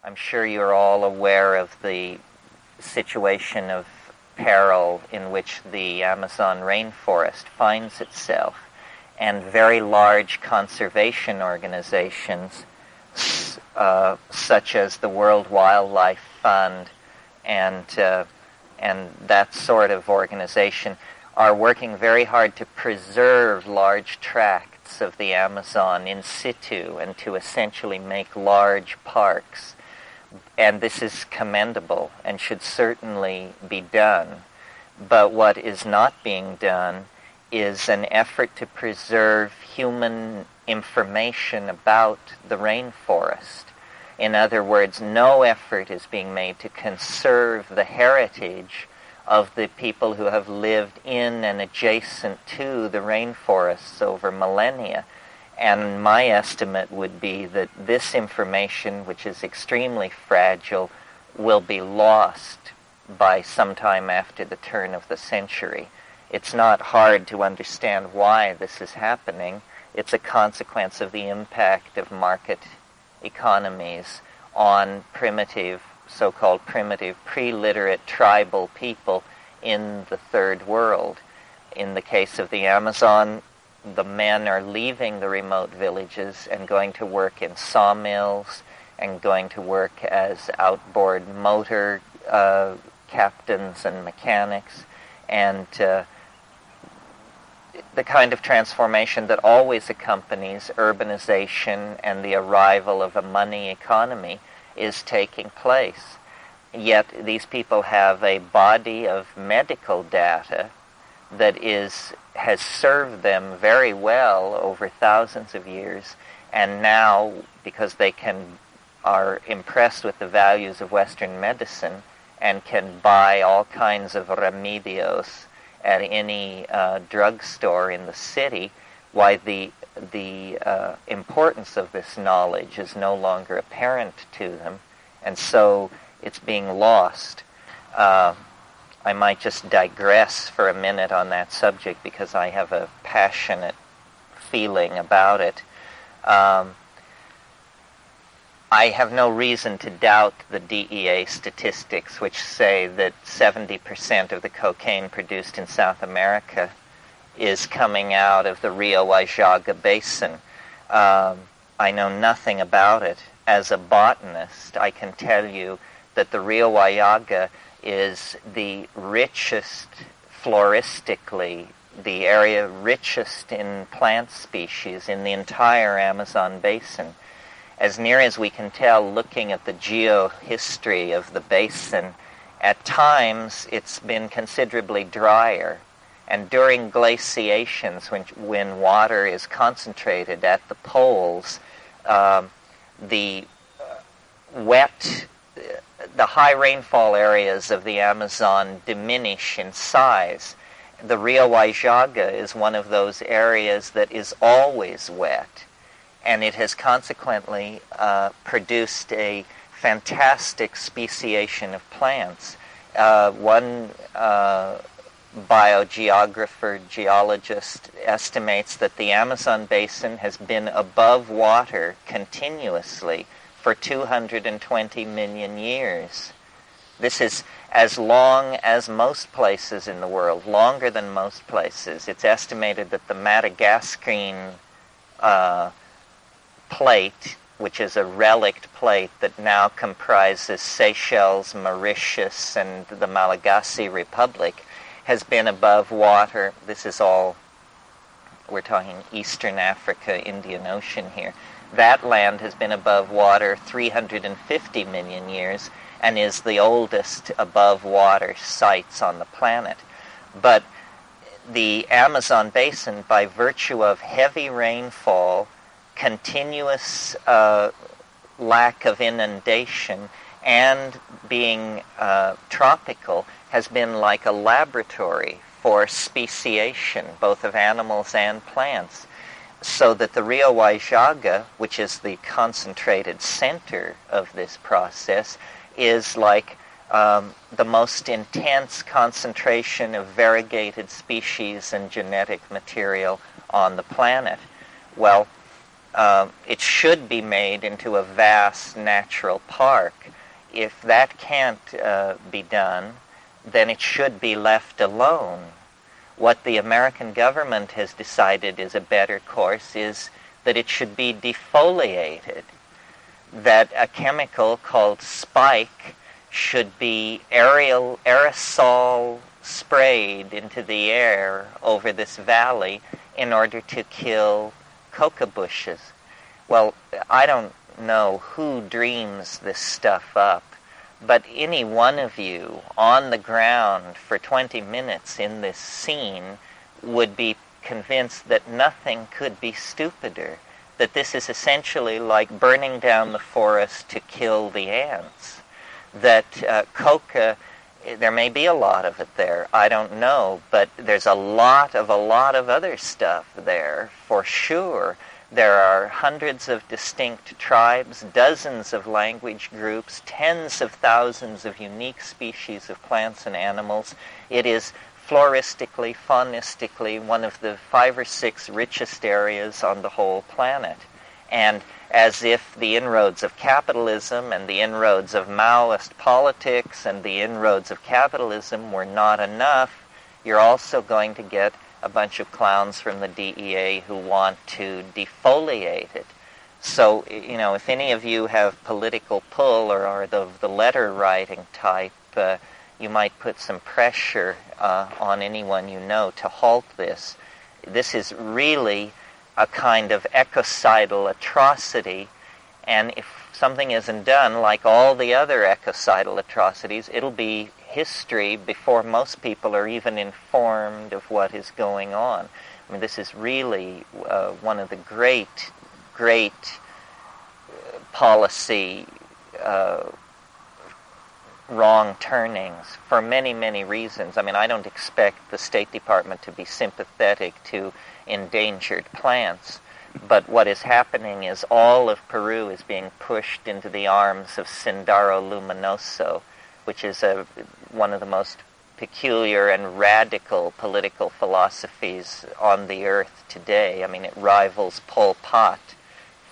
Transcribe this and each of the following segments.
I'm sure you're all aware of the situation of peril in which the Amazon rainforest finds itself, and very large conservation organizations such as the World Wildlife Fund and that sort of organization are working very hard to preserve large tracts of the Amazon in situ and to essentially make large parks. And this is commendable and should certainly be done. But what is not being done is an effort to preserve human information about the rainforest. In other words, no effort is being made to conserve the heritage of the people who have lived in and adjacent to the rainforests over millennia. And my estimate would be that this information, which is extremely fragile, will be lost by sometime after the turn of the century. It's not hard to understand why this is happening. It's a consequence of the impact of market economies on primitive, so-called primitive, pre-literate tribal people in the third world. In the case of the Amazon, the men are leaving the remote villages and going to work in sawmills and going to work as outboard motor captains and mechanics, and the kind of transformation that always accompanies urbanization and the arrival of a money economy is taking place. Yet these people have a body of medical data that has served them very well over thousands of years, and now, because they are impressed with the values of Western medicine and can buy all kinds of remedios at any drugstore in the city, why the importance of this knowledge is no longer apparent to them, and so it's being lost. I might just digress for a minute on that subject because I have a passionate feeling about it. I have no reason to doubt the DEA statistics, which say that 70% of the cocaine produced in South America is coming out of the Rio Huallaga Basin. I know nothing about it. As a botanist, I can tell you that the Rio Huallaga is the richest, floristically, the area richest in plant species in the entire Amazon basin. As near as we can tell, looking at the geohistory of the basin, at times it's been considerably drier. And during glaciations, when water is concentrated at the poles, the high rainfall areas of the Amazon diminish in size. The Rio Huallaga is one of those areas that is always wet, and it has consequently produced a fantastic speciation of plants. One biogeographer, geologist, estimates that the Amazon basin has been above water continuously for 220 million years. This is as long as most places in the world, longer than most places. It's estimated that the Madagascan plate, which is a relict plate that now comprises Seychelles, Mauritius, and the Malagasy Republic, has been above water. This is all, we're talking Eastern Africa, Indian Ocean here. That land has been above water 350 million years and is the oldest above water sites on the planet. But the Amazon basin, by virtue of heavy rainfall, continuous lack of inundation, and being tropical, has been like a laboratory for speciation, both of animals and plants. So that the Rio Huallaga, which is the concentrated center of this process, is like the most intense concentration of variegated species and genetic material on the planet. Well, it should be made into a vast natural park. If that can't be done, then it should be left alone. What the American government has decided is a better course is that it should be defoliated, that a chemical called spike should be aerosol sprayed into the air over this valley in order to kill coca bushes. Well, I don't know who dreams this stuff up, but any one of you on the ground for 20 minutes in this scene would be convinced that nothing could be stupider, that this is essentially like burning down the forest to kill the ants, that coca, there may be a lot of it there, I don't know, but there's a lot of other stuff there for sure. There are hundreds of distinct tribes, dozens of language groups, tens of thousands of unique species of plants and animals. It is floristically, faunistically, one of the 5 or 6 richest areas on the whole planet. And as if the inroads of capitalism and the inroads of Maoist politics and the inroads of capitalism were not enough, you're also going to get a bunch of clowns from the DEA who want to defoliate it. So, if any of you have political pull or are the letter-writing type, you might put some pressure on anyone you know to halt this. This is really a kind of ecocidal atrocity, and if something isn't done, like all the other ecocidal atrocities, it'll be history before most people are even informed of what is going on. I mean, this is really one of the great policy wrong turnings for many, many reasons. I mean, I don't expect the State Department to be sympathetic to endangered plants, but what is happening is all of Peru is being pushed into the arms of Sendero Luminoso, which is one of the most peculiar and radical political philosophies on the earth today. I mean, it rivals Pol Pot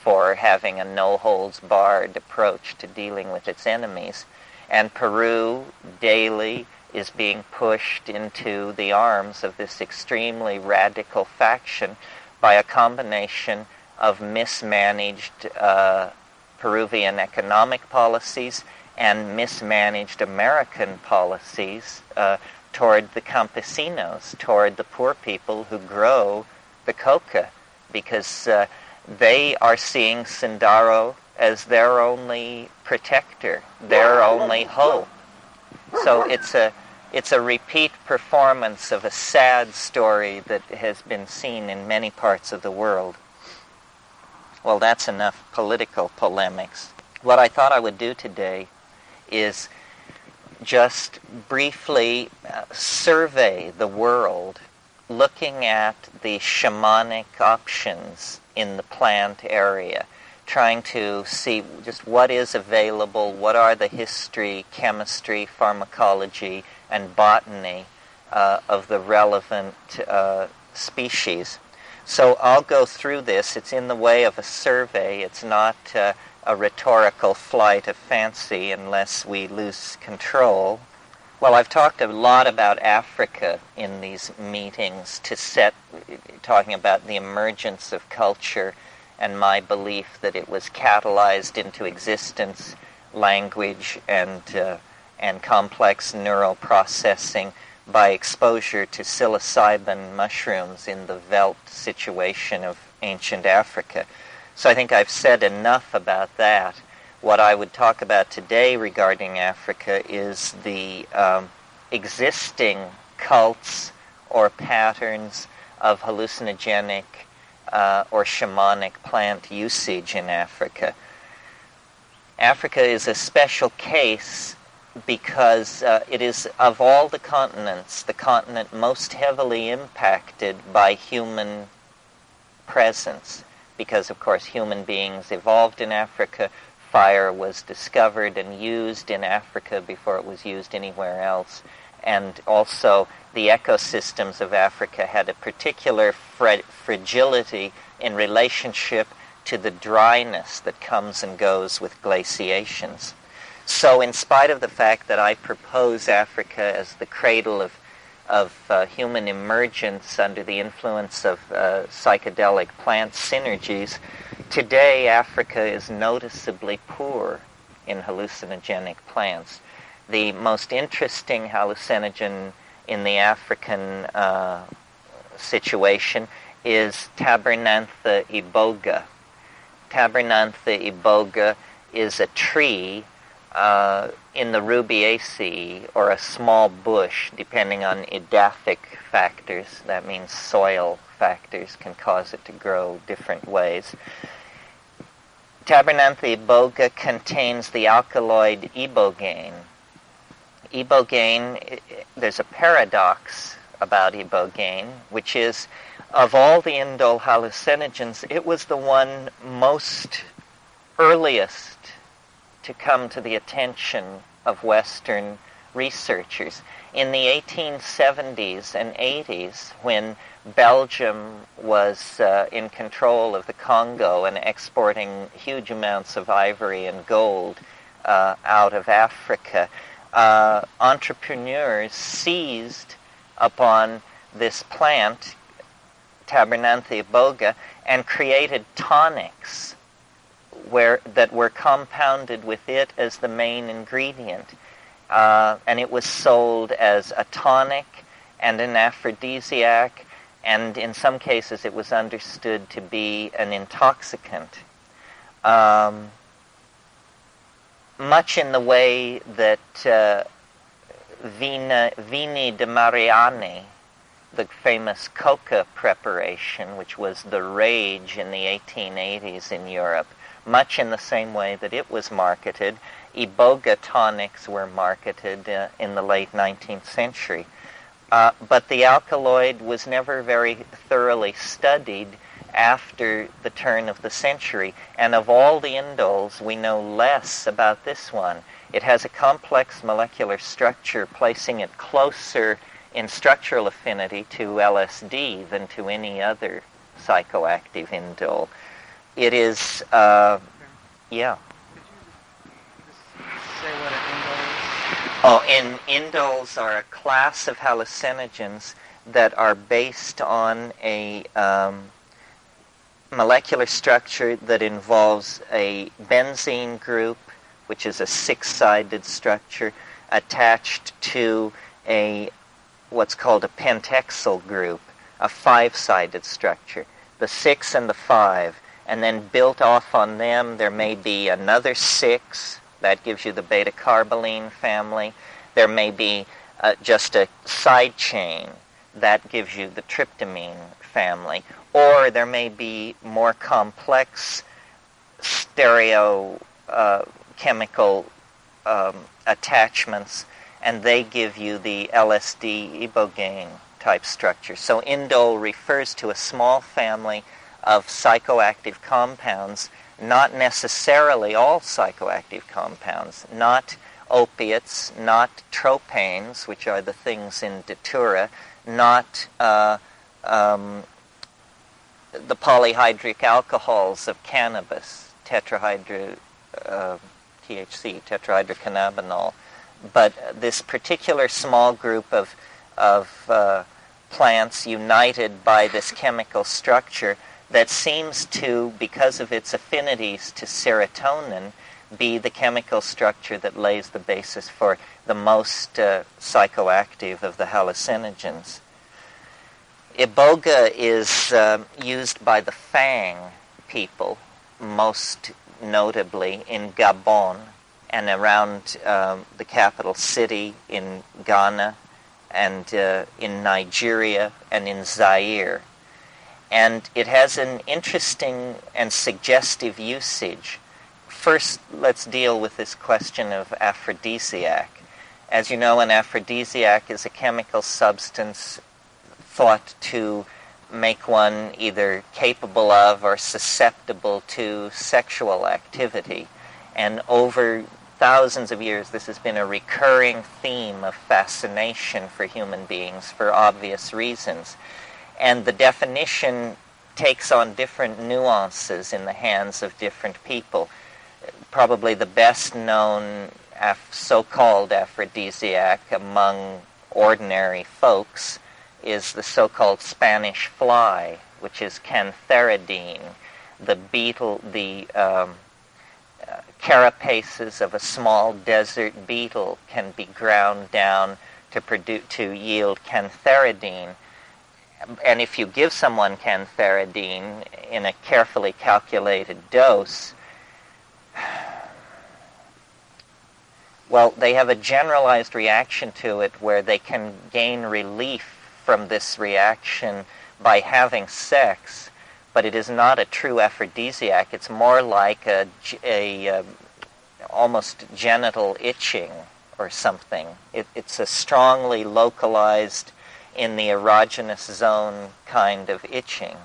for having a no-holds-barred approach to dealing with its enemies. And Peru daily is being pushed into the arms of this extremely radical faction by a combination of mismanaged Peruvian economic policies and mismanaged American policies toward the campesinos, toward the poor people who grow the coca, because they are seeing Sendero as their only protector, their only hope. So it's a repeat performance of a sad story that has been seen in many parts of the world. Well, that's enough political polemics. What I thought I would do today is just briefly survey the world, looking at the shamanic options in the plant area, trying to see just what is available, what are the history, chemistry, pharmacology, and botany of the relevant species. So I'll go through this. It's in the way of a survey. It's not a rhetorical flight of fancy unless we lose control. Well, I've talked a lot about Africa in these meetings talking about the emergence of culture and my belief that it was catalyzed into existence, language, and complex neural processing by exposure to psilocybin mushrooms in the veldt situation of ancient Africa. So I think I've said enough about that. What I would talk about today regarding Africa is the existing cults or patterns of hallucinogenic or shamanic plant usage in Africa. Africa is a special case because it is, of all the continents, the continent most heavily impacted by human presence. Because, of course, human beings evolved in Africa. Fire was discovered and used in Africa before it was used anywhere else. And also, the ecosystems of Africa had a particular fragility in relationship to the dryness that comes and goes with glaciations. So in spite of the fact that I propose Africa as the cradle of human emergence under the influence of psychedelic plant synergies, today Africa is noticeably poor in hallucinogenic plants. The most interesting hallucinogen in the African situation is Tabernantha iboga. Tabernantha iboga is a tree in the Rubiaceae, or a small bush, depending on edaphic factors. That means soil factors can cause it to grow different ways. Tabernantha iboga contains the alkaloid ibogaine. Ibogaine, there's a paradox about ibogaine, which is, of all the indole hallucinogens, it was the one most earliest to come to the attention of Western researchers. In the 1870s and 80s, when Belgium was in control of the Congo and exporting huge amounts of ivory and gold out of Africa, entrepreneurs seized upon this plant, Tabernantha iboga, and created tonics that were compounded with it as the main ingredient. And it was sold as a tonic and an aphrodisiac, and in some cases it was understood to be an intoxicant. Much in the way that Vini de Mariani, the famous coca preparation, which was the rage in the 1880s in Europe, much in the same way that it was marketed, iboga tonics were marketed in the late 19th century. But the alkaloid was never very thoroughly studied after the turn of the century. And of all the indoles, we know less about this one. It has a complex molecular structure, placing it closer in structural affinity to LSD than to any other psychoactive indole. It is, yeah. Could you just say what an indole is? Oh, indoles are a class of hallucinogens that are based on a molecular structure that involves a benzene group, which is a six-sided structure, attached to what's called a pentexyl group, a five-sided structure, the 6 and the 5. And then built off on them, there may be another 6. That gives you the beta-carboline family. There may be just a side chain. That gives you the tryptamine family. Or there may be more complex stereo chemical attachments, and they give you the LSD ibogaine type structure. So indole refers to a small family of psychoactive compounds, not necessarily all psychoactive compounds, not opiates, not tropanes, which are the things in datura, not the polyhydric alcohols of cannabis, THC, tetrahydrocannabinol, but this particular small group of plants united by this chemical structure that seems to, because of its affinities to serotonin, be the chemical structure that lays the basis for the most psychoactive of the hallucinogens. Iboga is used by the Fang people, most notably in Gabon and around the capital city in Ghana and in Nigeria and in Zaire. And it has an interesting and suggestive usage. First, let's deal with this question of aphrodisiac. As you know, an aphrodisiac is a chemical substance thought to make one either capable of or susceptible to sexual activity. And over thousands of years, this has been a recurring theme of fascination for human beings for obvious reasons. And the definition takes on different nuances in the hands of different people. Probably the best known so-called aphrodisiac among ordinary folks is the so-called Spanish fly, which is cantheridine. The beetle, the carapaces of a small desert beetle can be ground down to yield cantheridine. And if you give someone cantheridine in a carefully calculated dose, well, they have a generalized reaction to it where they can gain relief from this reaction by having sex, but it is not a true aphrodisiac. It's more like a almost genital itching or something. It's a strongly localized, in the erogenous zone kind of itching.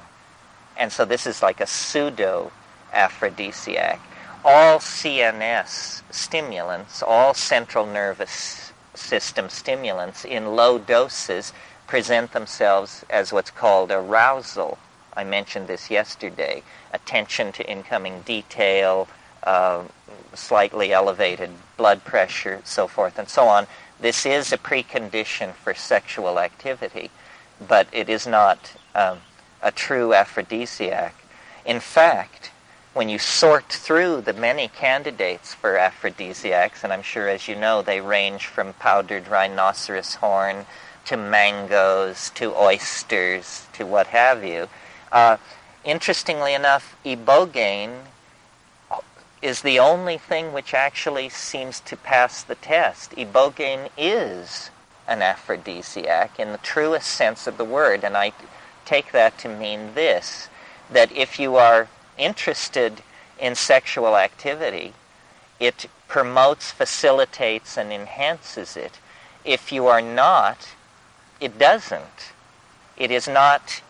And so this is like a pseudo-aphrodisiac. All CNS stimulants, all central nervous system stimulants in low doses present themselves as what's called arousal. I mentioned this yesterday. Attention to incoming detail, slightly elevated blood pressure, so forth and so on. This is a precondition for sexual activity, but it is not a true aphrodisiac. In fact, when you sort through the many candidates for aphrodisiacs, and I'm sure, as you know, they range from powdered rhinoceros horn to mangoes to oysters to what have you, interestingly enough, ibogaine is the only thing which actually seems to pass the test. Ibogaine is an aphrodisiac in the truest sense of the word, and I take that to mean this, that if you are interested in sexual activity, it promotes, facilitates, and enhances it. If you are not, it doesn't. It is not,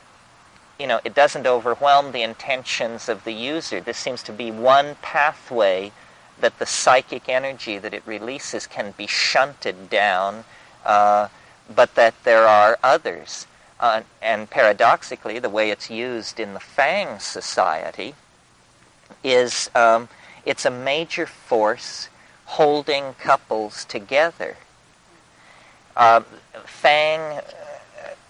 it doesn't overwhelm the intentions of the user. This seems to be one pathway that the psychic energy that it releases can be shunted down, but that there are others. And paradoxically, the way it's used in the Fang society is it's a major force holding couples together. Fang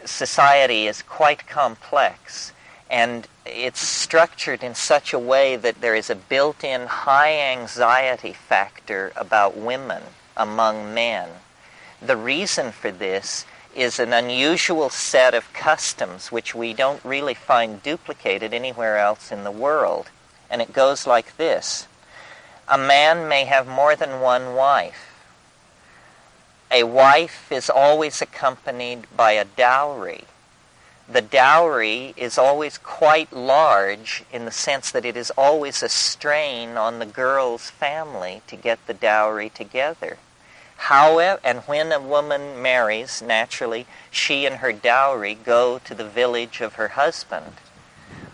society is quite complex, and it's structured in such a way that there is a built-in high anxiety factor about women among men. The reason for this is an unusual set of customs which we don't really find duplicated anywhere else in the world. And it goes like this. A man may have more than one wife. A wife is always accompanied by a dowry. The dowry is always quite large in the sense that it is always a strain on the girl's family to get the dowry together. However, and when a woman marries, naturally, she and her dowry go to the village of her husband.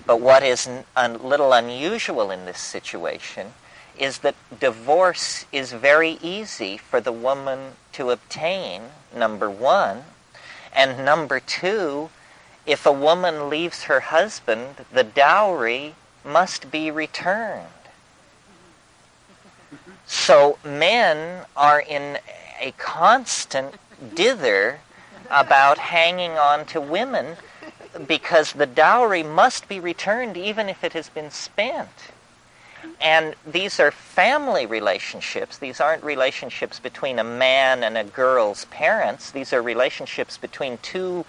But what is a little unusual in this situation is that divorce is very easy for the woman to obtain, number one. And number two, if a woman leaves her husband, the dowry must be returned. So men are in a constant dither about hanging on to women because the dowry must be returned even if it has been spent. And these are family relationships. These aren't relationships between a man and a girl's parents. These are relationships between two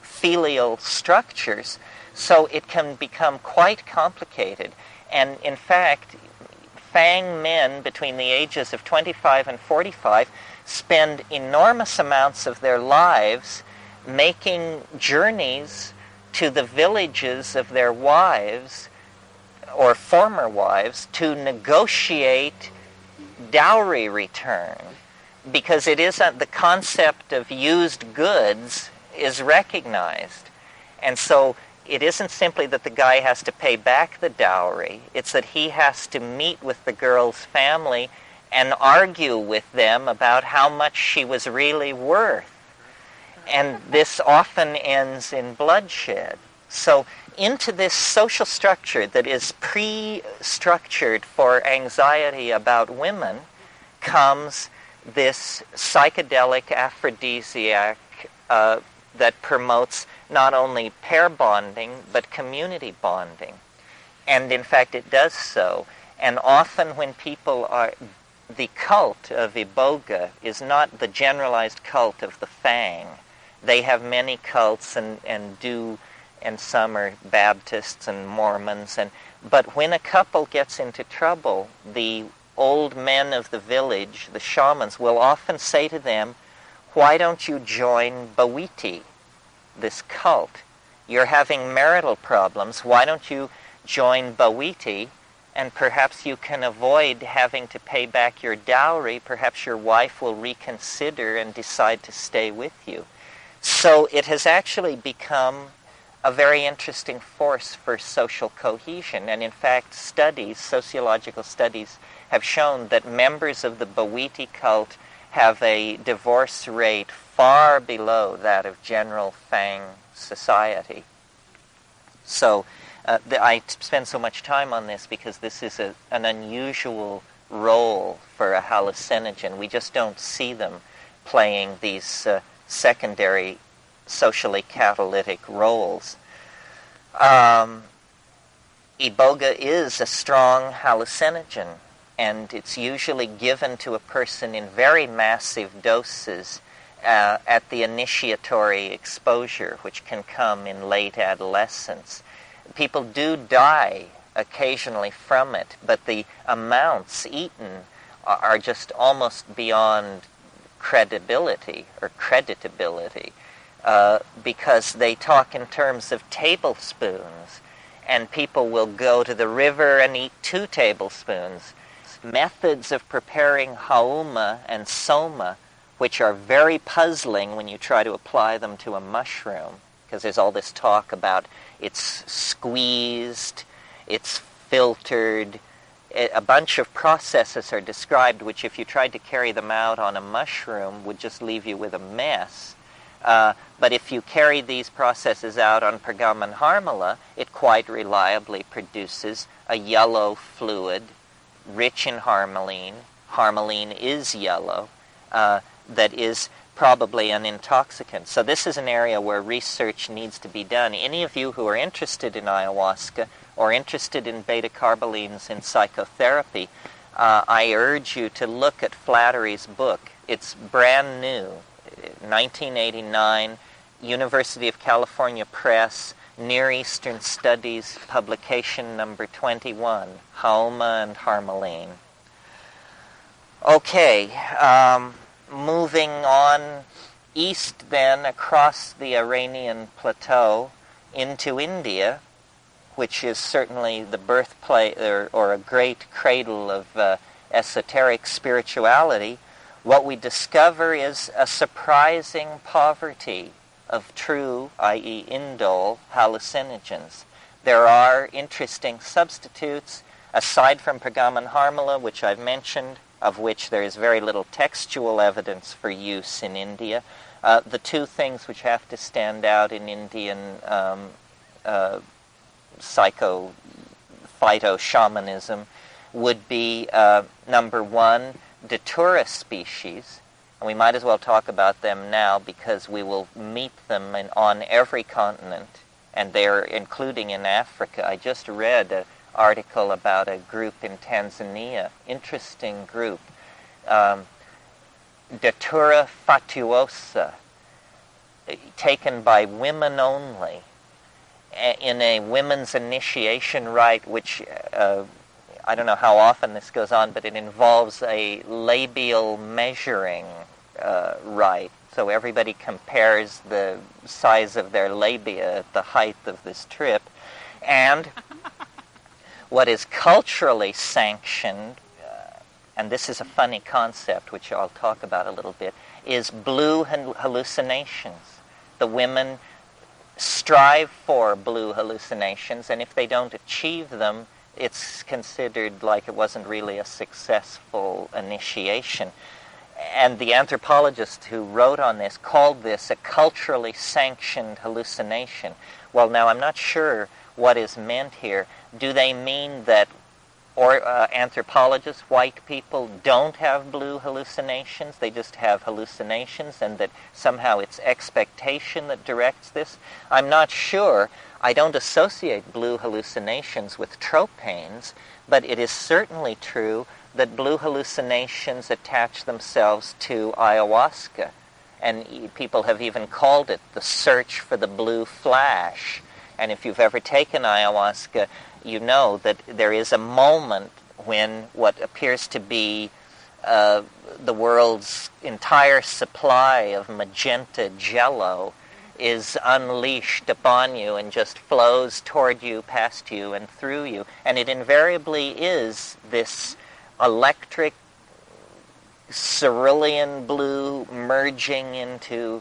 filial structures. So it can become quite complicated. And in fact, Fang men between the ages of 25 and 45 spend enormous amounts of their lives making journeys to the villages of their wives or former wives to negotiate dowry return, because it isn't the concept of used goods is recognized. And so it isn't simply that the guy has to pay back the dowry, it's that he has to meet with the girl's family and argue with them about how much she was really worth. And this often ends in bloodshed. So into this social structure that is pre-structured for anxiety about women comes this psychedelic aphrodisiac that promotes not only pair bonding but community bonding. And in fact it does so. And often when people are... The cult of Iboga is not the generalized cult of the Fang. They have many cults and some are Baptists and Mormons. But when a couple gets into trouble, the old men of the village, the shamans, will often say to them, "Why don't you join Bawiti, this cult? You're having marital problems. Why don't you join Bawiti, and perhaps you can avoid having to pay back your dowry. Perhaps your wife will reconsider and decide to stay with you." So it has actually become a very interesting force for social cohesion. And in fact, sociological studies, have shown that members of the Bawiti cult have a divorce rate far below that of general Fang society. So I spend so much time on this because this is an unusual role for a hallucinogen. We just don't see them playing these secondary socially catalytic roles. Iboga is a strong hallucinogen, and it's usually given to a person in very massive doses at the initiatory exposure, which can come in late adolescence. People do die occasionally from it, but the amounts eaten are just almost beyond credibility or creditability, because they talk in terms of tablespoons, and people will go to the river and eat 2 tablespoons. Methods of preparing hauma and soma, which are very puzzling when you try to apply them to a mushroom, because there's all this talk about it's squeezed, it's filtered. A bunch of processes are described which, if you tried to carry them out on a mushroom, would just leave you with a mess. But if you carry these processes out on Pergamon harmala, it quite reliably produces a yellow fluid rich in harmaline. Harmaline is yellow. That is probably an intoxicant. So this is an area where research needs to be done. Any of you who are interested in ayahuasca or interested in beta-carbolines in psychotherapy, I urge you to look at Flattery's book. It's brand new, 1989, University of California Press, Near Eastern Studies, publication number 21, Hauma and Harmaline. Okay, moving on east then across the Iranian plateau into India, which is certainly the birthplace or a great cradle of esoteric spirituality, what we discover is a surprising poverty of true, i.e. indole, hallucinogens. There are interesting substitutes, aside from Pergamon harmala, which I've mentioned, of which there is very little textual evidence for use in India. The 2 things which have to stand out in Indian phyto-shamanism would be, number 1, Datura species. And we might as well talk about them now because we will meet them on every continent, and they're including in Africa. I just read an article about a group in Tanzania, interesting group, Datura fatuosa, taken by women only, in a women's initiation rite, which I don't know how often this goes on, but it involves a labial measuring rite. So everybody compares the size of their labia at the height of this trip. And what is culturally sanctioned, and this is a funny concept, which I'll talk about a little bit, is blue hallucinations. The women strive for blue hallucinations, and if they don't achieve them, it's considered like it wasn't really a successful initiation. And the anthropologist who wrote on this called this a culturally sanctioned hallucination. Well, now I'm not sure what is meant here. Do they mean that anthropologists, white people, don't have blue hallucinations? They just have hallucinations, and that somehow it's expectation that directs this? I'm not sure. I don't associate blue hallucinations with tropanes, but it is certainly true that blue hallucinations attach themselves to ayahuasca. And people have even called it the search for the blue flash. And if you've ever taken ayahuasca, you know that there is a moment when what appears to be the world's entire supply of magenta jello is unleashed upon you and just flows toward you, past you, and through you. And it invariably is this electric cerulean blue merging into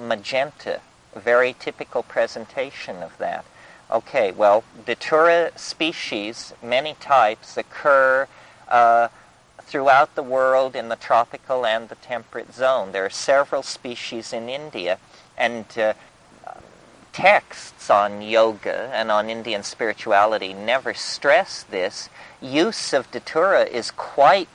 magenta, a very typical presentation of that. Okay, well, Datura species, many types, occur throughout the world in the tropical and the temperate zone. There are several species in India, and texts on yoga and on Indian spirituality never stress this. Use of Datura is quite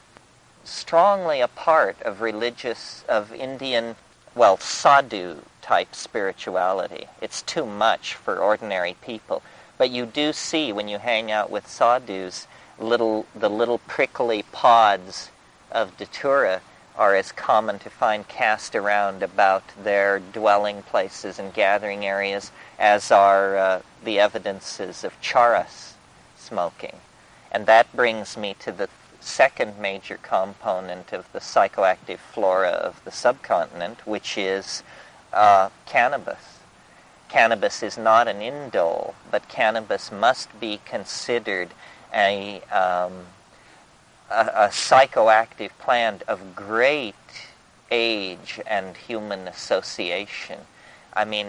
strongly a part of Indian, sadhu-type spirituality. It's too much for ordinary people. But you do see, when you hang out with sadhus, the little prickly pods of Datura are as common to find cast around about their dwelling places and gathering areas as are the evidences of charas smoking. And that brings me to the second major component of the psychoactive flora of the subcontinent, which is cannabis. Cannabis is not an indole, but cannabis must be considered a psychoactive plant of great age and human association. I mean,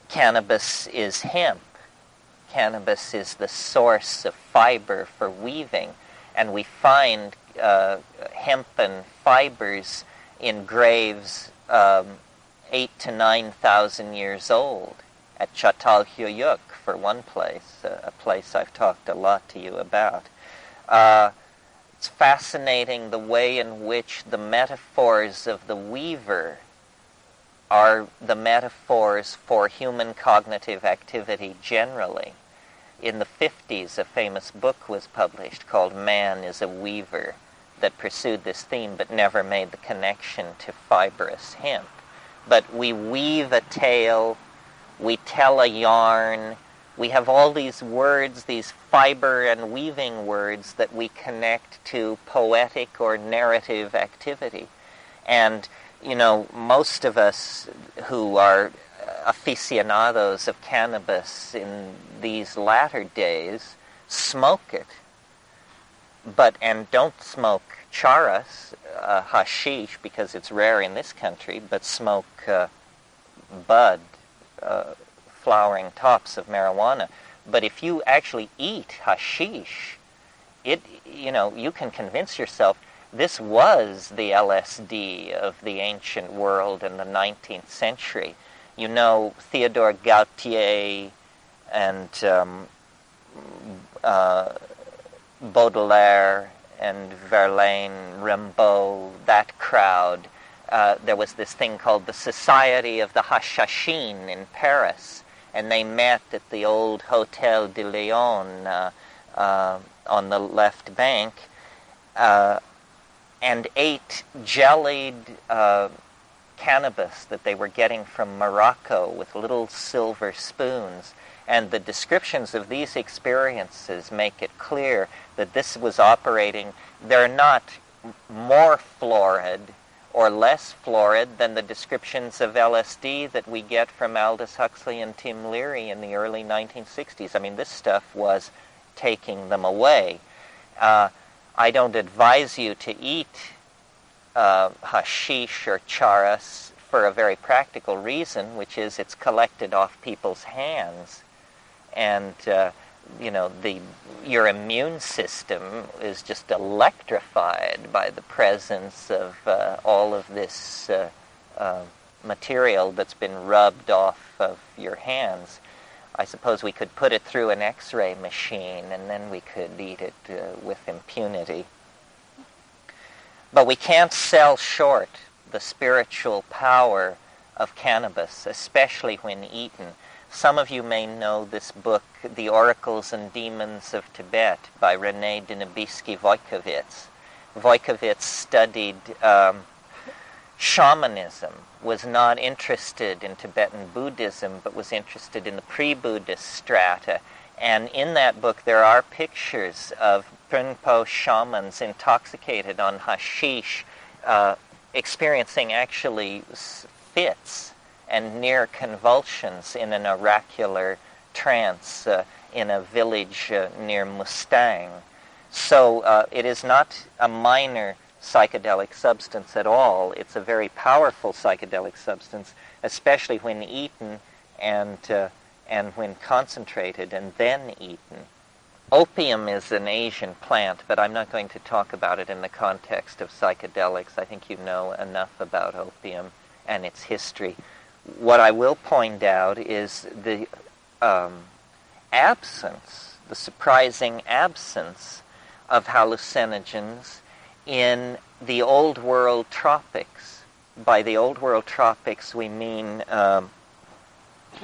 cannabis is hemp. Cannabis is the source of fiber for weaving, and we find hempen fibers in graves 8,000 to 9,000 years old at Çatalhöyük, for one place, a place I've talked a lot to you about. It's fascinating the way in which the metaphors of the weaver are the metaphors for human cognitive activity generally. In the 50s, a famous book was published called Man is a Weaver that pursued this theme but never made the connection to fibrous hemp. But we weave a tale, we tell a yarn, we have all these words, these fiber and weaving words that we connect to poetic or narrative activity. And, you know, most of us who are aficionados of cannabis in these latter days smoke it, and don't smoke charas, hashish, because it's rare in this country, but smoke bud, flowering tops of marijuana. But if you actually eat hashish, you can convince yourself this was the LSD of the ancient world in the 19th century. You know, Theodore Gautier and Baudelaire and Verlaine, Rimbaud, that crowd. There was this thing called the Society of the Hashashin in Paris, and they met at the old Hotel de Lyon on the left bank and ate jellied cannabis that they were getting from Morocco with little silver spoons. And the descriptions of these experiences make it clear that this was operating. They're not more florid or less florid than the descriptions of LSD that we get from Aldous Huxley and Tim Leary in the early 1960s. I mean, this stuff was taking them away. I don't advise you to eat hashish or charas for a very practical reason, which is it's collected off people's hands. And, your immune system is just electrified by the presence of all of this material that's been rubbed off of your hands. I suppose we could put it through an X-ray machine and then we could eat it with impunity. But we can't sell short the spiritual power of cannabis, especially when eaten. Some of you may know this book, The Oracles and Demons of Tibet, by Rene Denibisky-Wojciechowicz. Wojciechowicz studied shamanism, was not interested in Tibetan Buddhism, but was interested in the pre-Buddhist strata. And in that book there are pictures of Rinpo shamans intoxicated on hashish, experiencing actually fits and near convulsions in an oracular trance in a village near Mustang. So it is not a minor psychedelic substance at all. It's a very powerful psychedelic substance, especially when eaten and when concentrated and then eaten. Opium is an Asian plant, but I'm not going to talk about it in the context of psychedelics. I think you know enough about opium and its history. What I will point out is the absence, the surprising absence of hallucinogens in the Old World tropics. By the Old World tropics, we mean the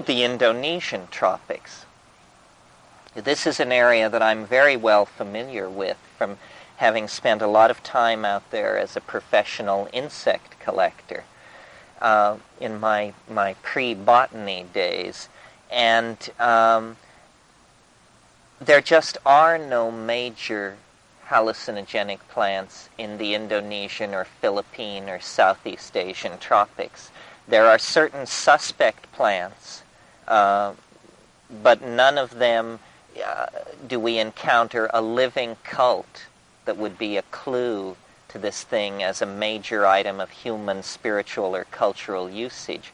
Indonesian tropics. This is an area that I'm very well familiar with from having spent a lot of time out there as a professional insect collector in my pre-botany days. And there just are no major hallucinogenic plants in the Indonesian or Philippine or Southeast Asian tropics. There are certain suspect plants, but none of them do we encounter a living cult that would be a clue to this thing as a major item of human spiritual or cultural usage.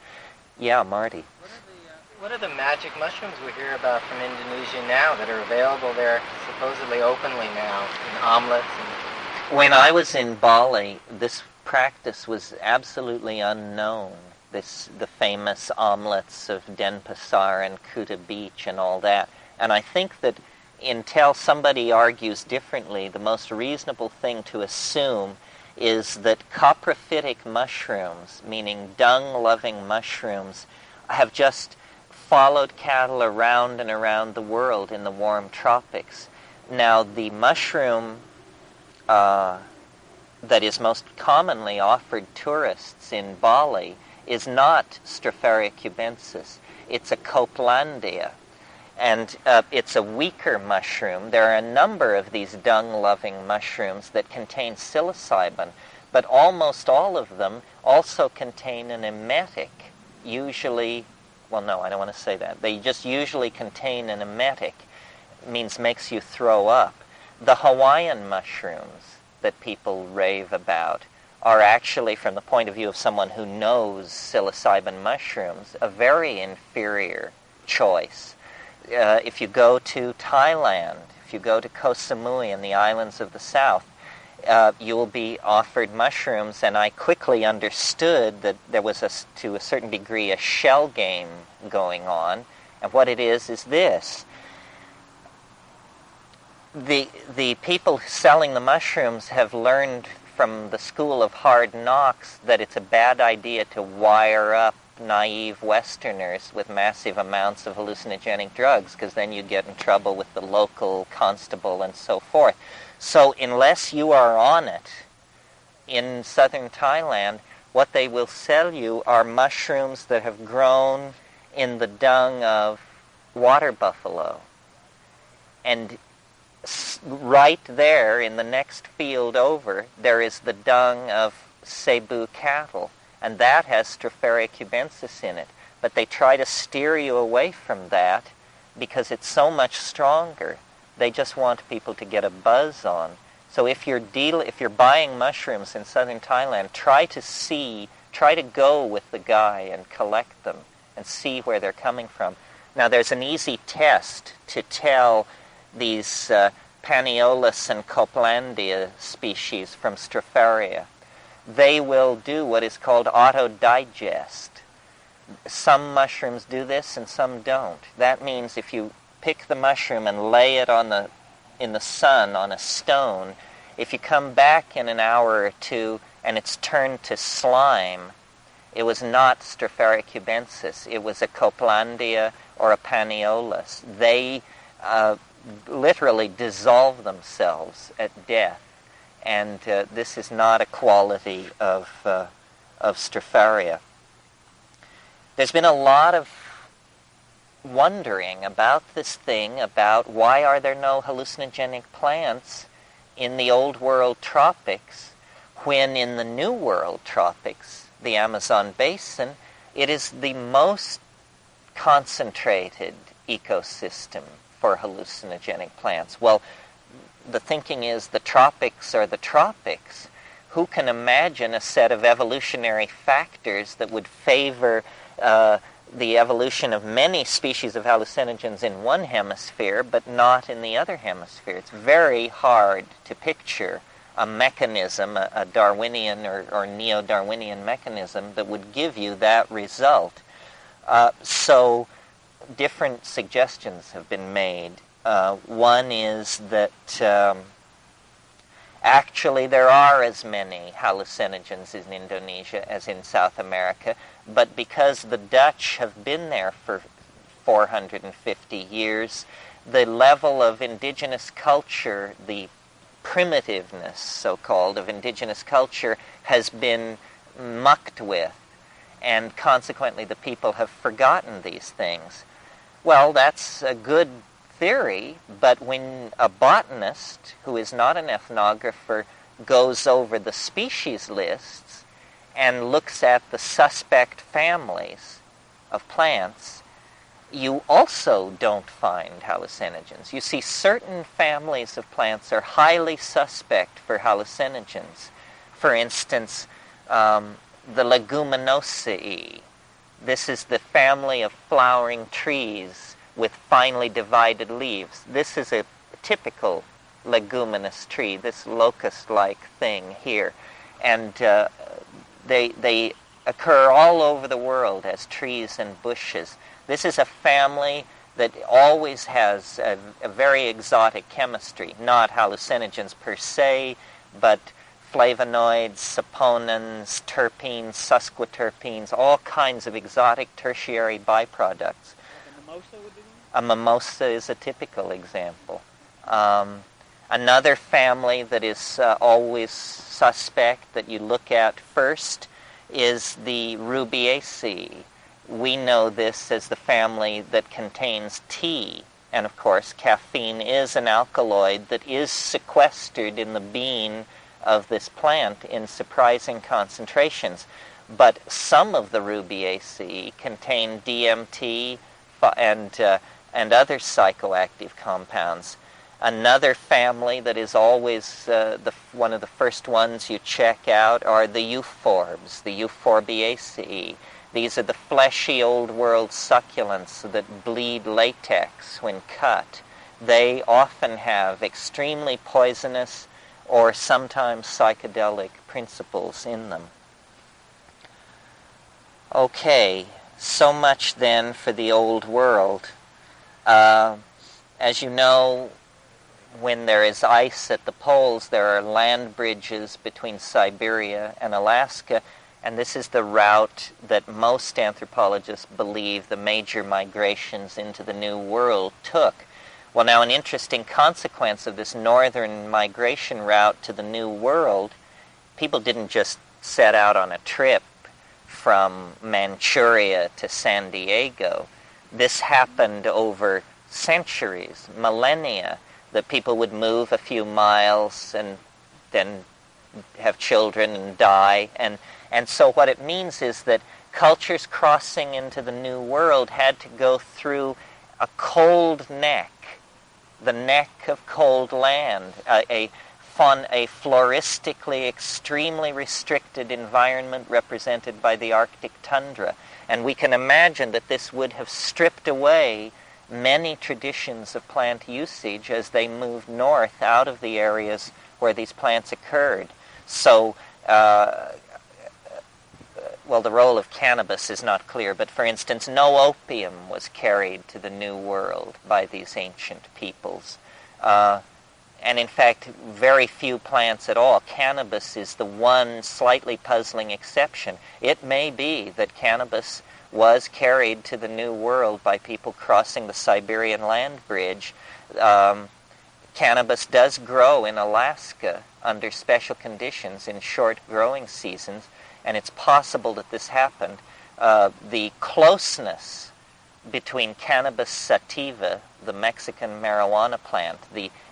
Yeah, Marty. What are the magic mushrooms we hear about from Indonesia now that are available there supposedly openly now in omelets? When I was in Bali, this practice was absolutely unknown. The famous omelets of Denpasar and Kuta Beach and all that. And I think that until somebody argues differently, the most reasonable thing to assume is that coprophytic mushrooms, meaning dung-loving mushrooms, have just followed cattle around and around the world in the warm tropics. Now, the mushroom that is most commonly offered tourists in Bali is not Stropharia cubensis. It's a Copelandia. And it's a weaker mushroom. There are a number of these dung-loving mushrooms that contain psilocybin, but almost all of them also contain an emetic, usually, well, no, I don't want to say that. They just usually contain an emetic, means makes you throw up. The Hawaiian mushrooms that people rave about are actually, from the point of view of someone who knows psilocybin mushrooms, a very inferior choice. If you go to Thailand, if you go to Koh Samui and the islands of the south, you will be offered mushrooms, and I quickly understood that there was, to a certain degree, a shell game going on. And what it is this. The people selling the mushrooms have learned from the school of hard knocks that it's a bad idea to wire up naive Westerners with massive amounts of hallucinogenic drugs, because then you get in trouble with the local constable and so forth. So unless you are on it in southern Thailand, what they will sell you are mushrooms that have grown in the dung of water buffalo. And right there in the next field over, there is the dung of Cebu cattle. And that has Stropharia cubensis in it. But they try to steer you away from that because it's so much stronger. They just want people to get a buzz on. So if you're buying mushrooms in southern Thailand, try to go with the guy and collect them and see where they're coming from. Now there's an easy test to tell these Paniolus and Copelandia species from Stropharia. They will do what is called auto-digest. Some mushrooms do this and some don't. That means if you pick the mushroom and lay it in the sun on a stone, if you come back in an hour or two and it's turned to slime, it was not Stropharia cubensis. It was a Coplandia or a Paniolus. They literally dissolve themselves at death, and this is not a quality of Stropharia. There's been a lot of wondering about this thing, about why are there no hallucinogenic plants in the Old World tropics, when in the New World tropics, the Amazon basin, it is the most concentrated ecosystem for hallucinogenic plants. Well, the thinking is the tropics are the tropics. Who can imagine a set of evolutionary factors that would favor the evolution of many species of hallucinogens in one hemisphere, but not in the other hemisphere? It's very hard to picture a mechanism, a Darwinian or neo-Darwinian mechanism that would give you that result. So different suggestions have been made. One is that actually there are as many hallucinogens in Indonesia as in South America, but because the Dutch have been there for 450 years, the level of indigenous culture, the primitiveness, so-called, of indigenous culture has been mucked with, and consequently the people have forgotten these things. Well, that's a good theory, but when a botanist, who is not an ethnographer, goes over the species lists and looks at the suspect families of plants, you also don't find hallucinogens. You see, certain families of plants are highly suspect for hallucinogens. For instance, the Leguminosae. This is the family of flowering trees with finely divided leaves. This is a typical leguminous tree, this locust-like thing here. And they occur all over the world as trees and bushes. This is a family that always has a very exotic chemistry, not hallucinogens per se, but flavonoids, saponins, terpenes, sesquiterpenes, all kinds of exotic tertiary byproducts. A mimosa is a typical example. Another family that is always suspect that you look at first is the Rubiaceae. We know this as the family that contains tea. And of course, caffeine is an alkaloid that is sequestered in the bean of this plant in surprising concentrations. But some of the Rubiaceae contain DMT and other psychoactive compounds. Another family that is always one of the first ones you check out are the euphorbs, the Euphorbiaceae. These are the fleshy old world succulents that bleed latex when cut. They often have extremely poisonous or sometimes psychedelic principles in them. Okay, so much then for the old world. As you know, when there is ice at the poles, there are land bridges between Siberia and Alaska, and this is the route that most anthropologists believe the major migrations into the New World took. Well, now an interesting consequence of this northern migration route to the New World, people didn't just set out on a trip from Manchuria to San Diego. This happened over centuries, millennia, that people would move a few miles and then have children and die. And so what it means is that cultures crossing into the New World had to go through a cold neck, the neck of cold land, a floristically extremely restricted environment represented by the Arctic tundra. And we can imagine that this would have stripped away many traditions of plant usage as they moved north out of the areas where these plants occurred. So well, the role of cannabis is not clear, but for instance, no opium was carried to the New World by these ancient peoples. And in fact, very few plants at all. Cannabis is the one slightly puzzling exception. It may be that cannabis was carried to the New World by people crossing the Siberian land bridge. Cannabis does grow in Alaska under special conditions in short growing seasons, and it's possible that this happened. The closeness between Cannabis sativa, the Mexican marijuana plant,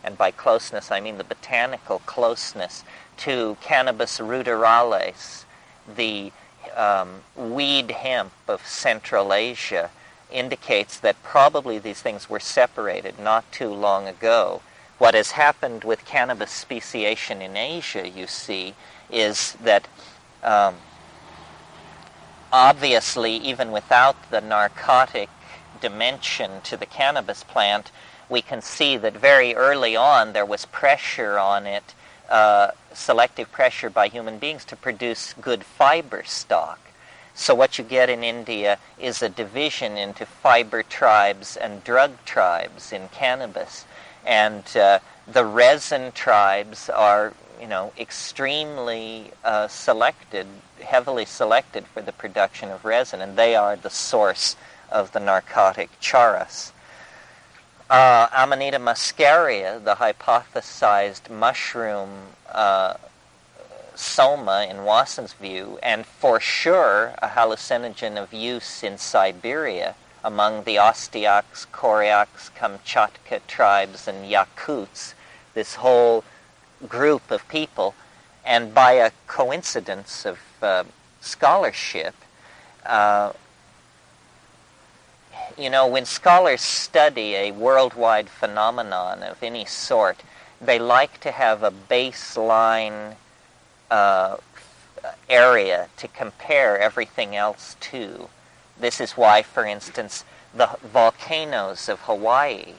and by closeness I mean the botanical closeness, to Cannabis ruderalis, the weed hemp of Central Asia, indicates that probably these things were separated not too long ago. What has happened with cannabis speciation in Asia, you see, is that obviously, even without the narcotic dimension to the cannabis plant, we can see that very early on there was pressure on it, selective pressure by human beings to produce good fiber stock. So what you get in India is a division into fiber tribes and drug tribes in cannabis. And the resin tribes are, extremely selected, heavily selected for the production of resin, and they are the source of the narcotic charas. Amanita muscaria, the hypothesized mushroom soma in Watson's view, and for sure a hallucinogen of use in Siberia among the Ostyaks, Koryaks, Kamchatka tribes, and Yakuts, this whole group of people, and by a coincidence of scholarship, when scholars study a worldwide phenomenon of any sort, they like to have a baseline area to compare everything else to. This is why, for instance, the volcanoes of Hawaii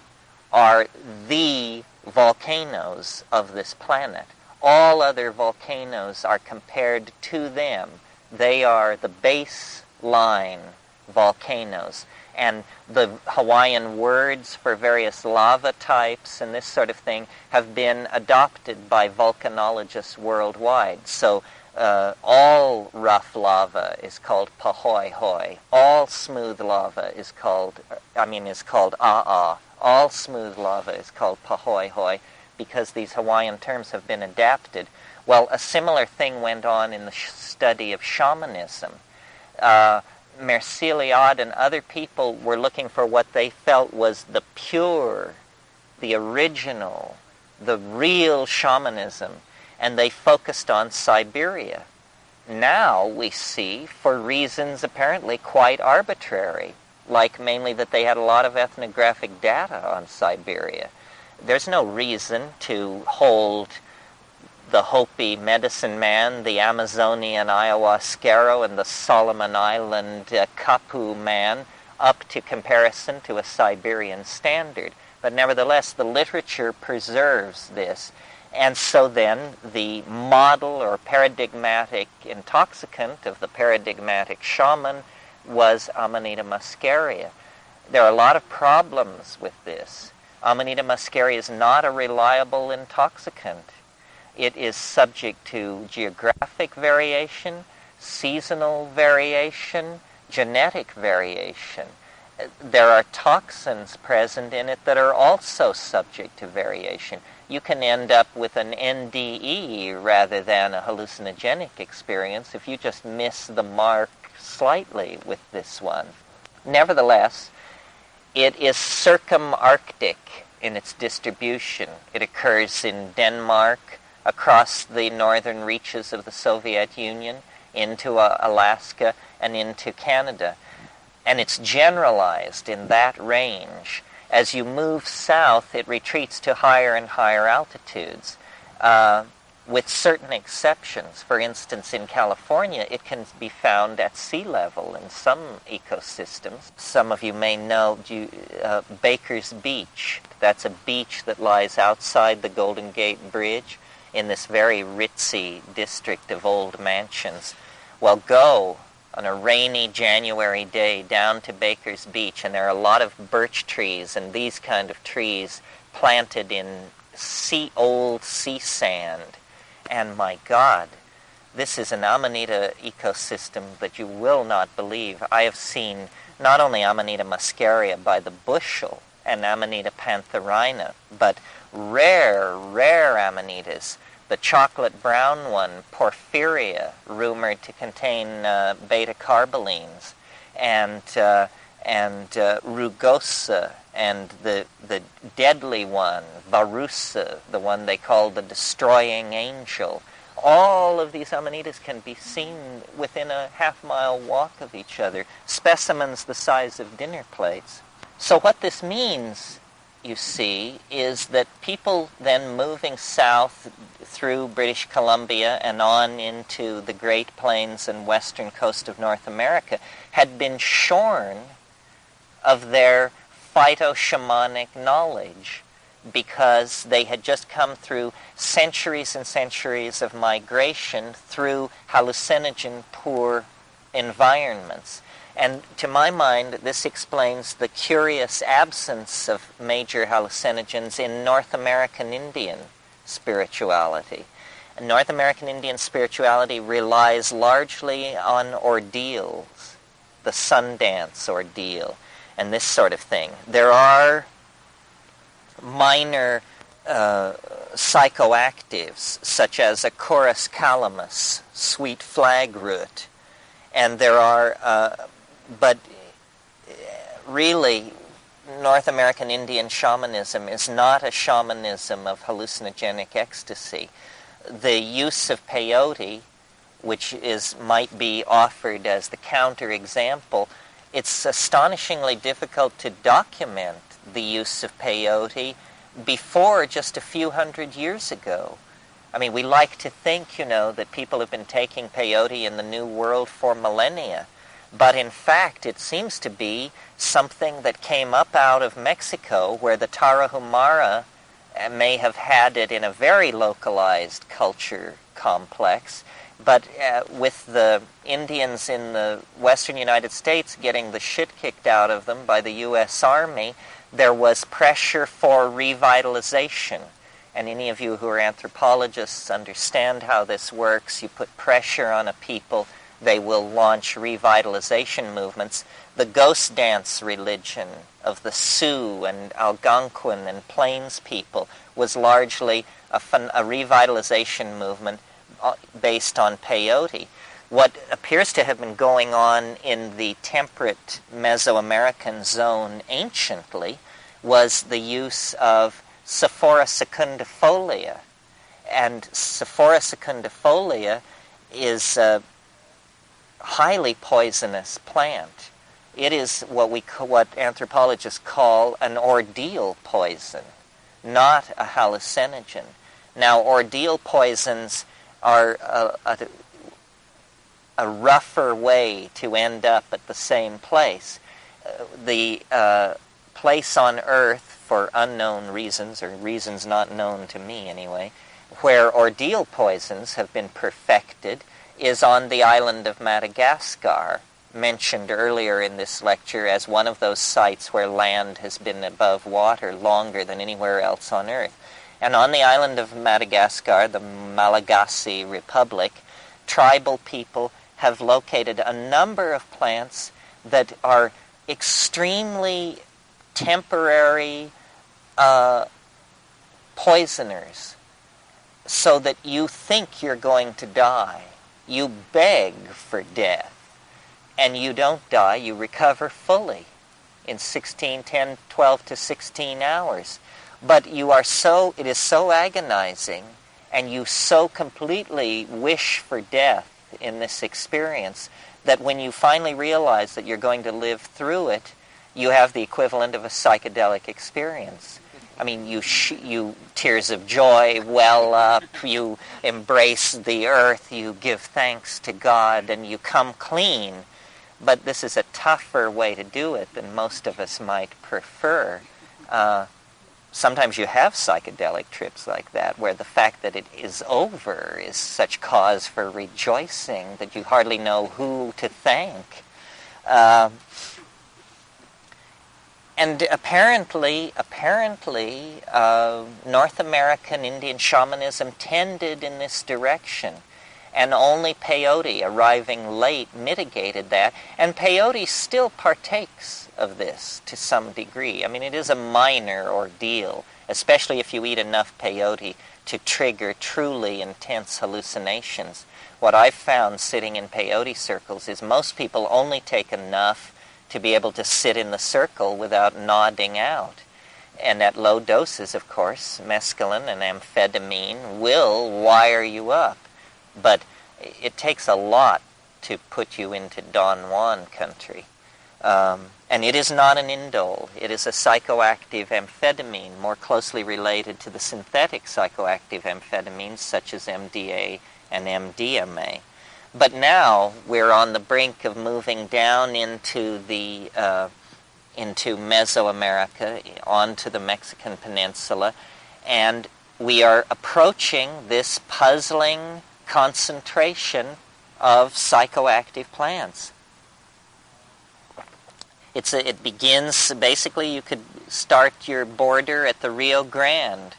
are the volcanoes of this planet. All other volcanoes are compared to them. They are the baseline volcanoes. And the Hawaiian words for various lava types and this sort of thing have been adopted by volcanologists worldwide. So all rough lava is called pahoehoe. All smooth lava is called a'a. All smooth lava is called pahoehoe because these Hawaiian terms have been adapted. Well, a similar thing went on in the study of shamanism. Merciliade and other people were looking for what they felt was the pure, the original, the real shamanism, and they focused on Siberia. Now we see, for reasons apparently quite arbitrary, like mainly that they had a lot of ethnographic data on Siberia. There's no reason to hold the Hopi medicine man, the Amazonian ayahuasquero, and the Solomon Island Kapu man up to comparison to a Siberian standard. But nevertheless, the literature preserves this. And so then the model or paradigmatic intoxicant of the paradigmatic shaman was Amanita muscaria. There are a lot of problems with this. Amanita muscaria is not a reliable intoxicant. It is subject to geographic variation, seasonal variation, genetic variation. There are toxins present in it that are also subject to variation. You can end up with an NDE rather than a hallucinogenic experience if you just miss the mark slightly with this one. Nevertheless, it is circumarctic in its distribution. It occurs in Denmark, across the northern reaches of the Soviet Union, into Alaska, and into Canada. And it's generalized in that range. As you move south, it retreats to higher and higher altitudes, with certain exceptions. For instance, in California, it can be found at sea level in some ecosystems. Some of you may know Baker's Beach. That's a beach that lies outside the Golden Gate Bridge in this very ritzy district of old mansions. Well, go on a rainy January day down to Baker's Beach, and there are a lot of birch trees and these kind of trees planted in old sea sand. And my God, this is an Amanita ecosystem that you will not believe. I have seen not only Amanita muscaria by the bushel and Amanita pantherina, but rare Amanitas. The chocolate brown one, Porphyria, rumored to contain beta-carbolines, and rugosa, and the deadly one, Varusa, the one they call the destroying angel. All of these Amanitas can be seen within a half-mile walk of each other, specimens the size of dinner plates. So what this means, you see, is that people then moving south through British Columbia and on into the Great Plains and western coast of North America had been shorn of their phyto-shamanic knowledge because they had just come through centuries and centuries of migration through hallucinogen-poor environments. And to my mind, this explains the curious absence of major hallucinogens in North American Indian spirituality. And North American Indian spirituality relies largely on ordeals, the Sundance ordeal, and this sort of thing. There are minor psychoactives, such as a Chorus calamus, sweet flag root, and there are but really, North American Indian shamanism is not a shamanism of hallucinogenic ecstasy. The use of peyote, which might be offered as the counterexample, it's astonishingly difficult to document the use of peyote before just a few hundred years ago. I mean, we like to think, that people have been taking peyote in the New World for millennia. But in fact, it seems to be something that came up out of Mexico, where the Tarahumara may have had it in a very localized culture complex. But with the Indians in the western United States getting the shit kicked out of them by the U.S. Army, there was pressure for revitalization. And any of you who are anthropologists understand how this works. You put pressure on a people, they will launch revitalization movements. The ghost dance religion of the Sioux and Algonquin and Plains people was largely a revitalization movement based on peyote. What appears to have been going on in the temperate Mesoamerican zone anciently was the use of Sephora secundifolia. And Sephora secundifolia is a highly poisonous plant. It is what anthropologists call an ordeal poison, not a hallucinogen. Now, ordeal poisons are a rougher way to end up at the same place. The place on Earth, for unknown reasons, or reasons not known to me anyway, where ordeal poisons have been perfected is on the island of Madagascar, mentioned earlier in this lecture as one of those sites where land has been above water longer than anywhere else on Earth. And on the island of Madagascar, the Malagasy Republic, tribal people have located a number of plants that are extremely temporary poisoners, so that you think you're going to die. You beg for death, and you don't die. You recover fully in 12 to 16 hours. But it is so agonizing, and you so completely wish for death in this experience that when you finally realize that you're going to live through it, you have the equivalent of a psychedelic experience. I mean, you tears of joy well up, you embrace the earth, you give thanks to God, and you come clean. But this is a tougher way to do it than most of us might prefer. sometimes you have psychedelic trips like that, where the fact that it is over is such cause for rejoicing that you hardly know who to thank. And apparently, North American Indian shamanism tended in this direction, and only peyote arriving late mitigated that, and peyote still partakes of this to some degree. I mean, it is a minor ordeal, especially if you eat enough peyote to trigger truly intense hallucinations. What I've found sitting in peyote circles is most people only take enough to be able to sit in the circle without nodding out. And at low doses, of course, mescaline and amphetamine will wire you up. But it takes a lot to put you into Don Juan country. And it is not an indole. It is a psychoactive amphetamine, more closely related to the synthetic psychoactive amphetamines such as MDA and MDMA. But now we're on the brink of moving down into Mesoamerica, onto the Mexican peninsula, and we are approaching this puzzling concentration of psychoactive plants. It begins, basically you could start your border at the Rio Grande,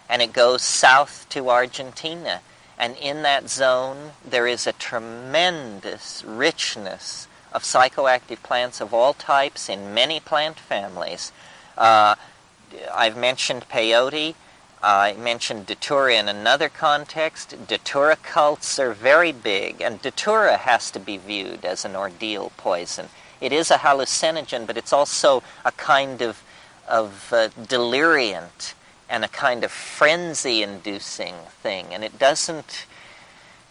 and it goes south to Argentina. And in that zone, there is a tremendous richness of psychoactive plants of all types in many plant families. I've mentioned peyote. I mentioned datura in another context. Datura cults are very big, and datura has to be viewed as an ordeal poison. It is a hallucinogen, but it's also a kind of deliriant and a kind of frenzy-inducing thing. And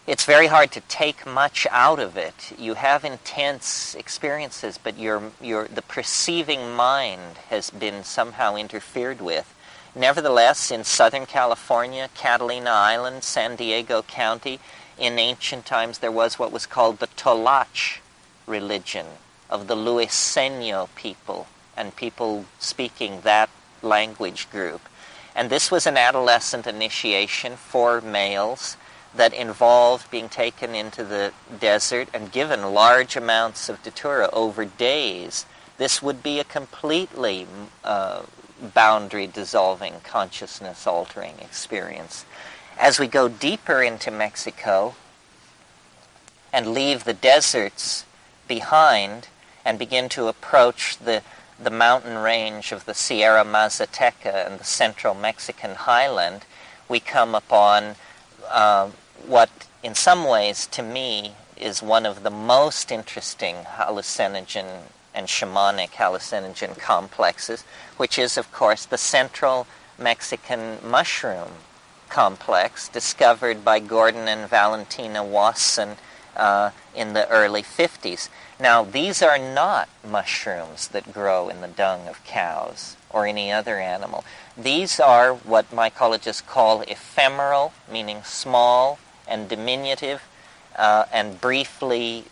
it's very hard to take much out of it. You have intense experiences, but the perceiving mind has been somehow interfered with. Nevertheless, in Southern California, Catalina Island, San Diego County, in ancient times there was what was called the Tolach religion of the Luiseno people and people speaking that language group. And this was an adolescent initiation for males that involved being taken into the desert and given large amounts of datura over days. This would be a completely boundary-dissolving, consciousness-altering experience. As we go deeper into Mexico and leave the deserts behind and begin to approach the mountain range of the Sierra Mazateca and the central Mexican highland, we come upon what, in some ways, to me, is one of the most interesting hallucinogen and shamanic hallucinogen complexes, which is, of course, the central Mexican mushroom complex discovered by Gordon and Valentina Wasson in the early 50s. Now, these are not mushrooms that grow in the dung of cows or any other animal. These are what mycologists call ephemeral, meaning small and diminutive, and briefly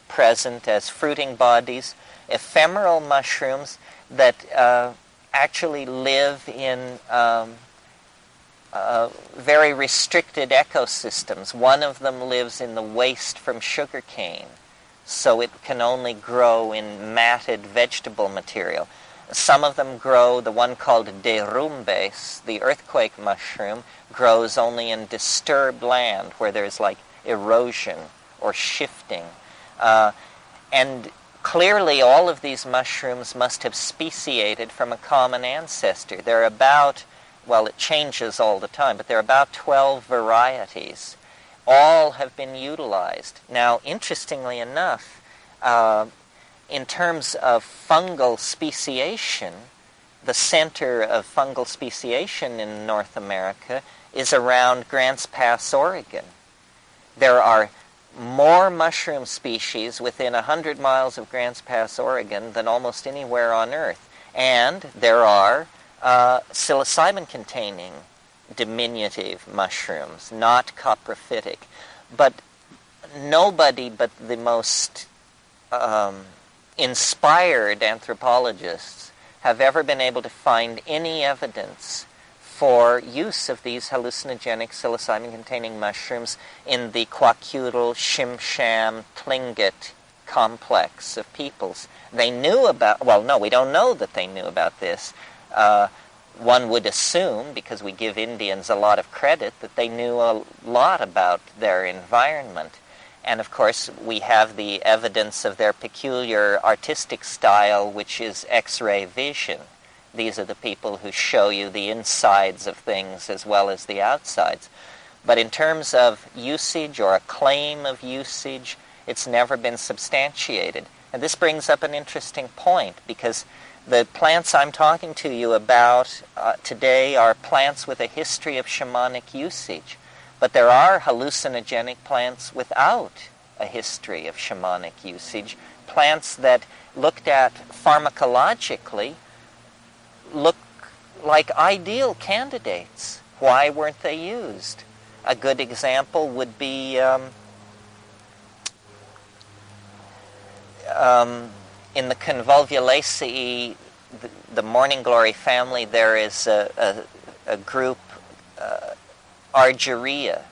present as fruiting bodies. Ephemeral mushrooms that actually live in very restricted ecosystems. One of them lives in the waste from sugarcane, so it can only grow in matted vegetable material. Some of them grow, the one called derrumbes, the earthquake mushroom, grows only in disturbed land where there's like erosion or shifting. And clearly all of these mushrooms must have speciated from a common ancestor. There are about, well, it changes all the time, but there are about 12 varieties. All have been utilized. Now, interestingly enough, in terms of fungal speciation, the center of fungal speciation in North America is around Grants Pass, Oregon. There are more mushroom species within 100 miles of Grants Pass, Oregon than almost anywhere on Earth. And there are psilocybin-containing diminutive mushrooms, not coprophytic. But nobody but the most inspired anthropologists have ever been able to find any evidence for use of these hallucinogenic psilocybin-containing mushrooms in the Kwakiutl, Shimsham, Tlingit complex of peoples. They knew about, well, no, we don't know that they knew about this. One would assume, because we give Indians a lot of credit, that they knew a lot about their environment. And of course, we have the evidence of their peculiar artistic style, which is X-ray vision. These are the people who show you the insides of things as well as the outsides. But in terms of usage or a claim of usage, it's never been substantiated. And this brings up an interesting point, because the plants I'm talking to you about today are plants with a history of shamanic usage. But there are hallucinogenic plants without a history of shamanic usage. Plants that, looked at pharmacologically, look like ideal candidates. Why weren't they used? A good example would be in the Convolvulaceae, the morning glory family, there is a group, Argyrea,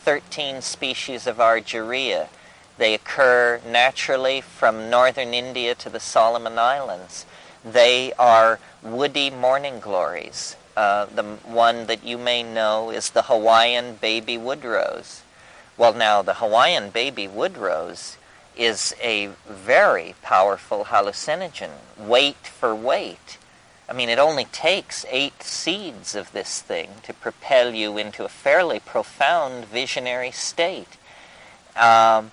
13 species of Argyrea. They occur naturally from northern India to the Solomon Islands. They are woody morning glories. The one that you may know is the Hawaiian baby woodrose. Well, now, the Hawaiian baby woodrose is a very powerful hallucinogen, weight for weight. I mean, it only takes 8 seeds of this thing to propel you into a fairly profound visionary state. There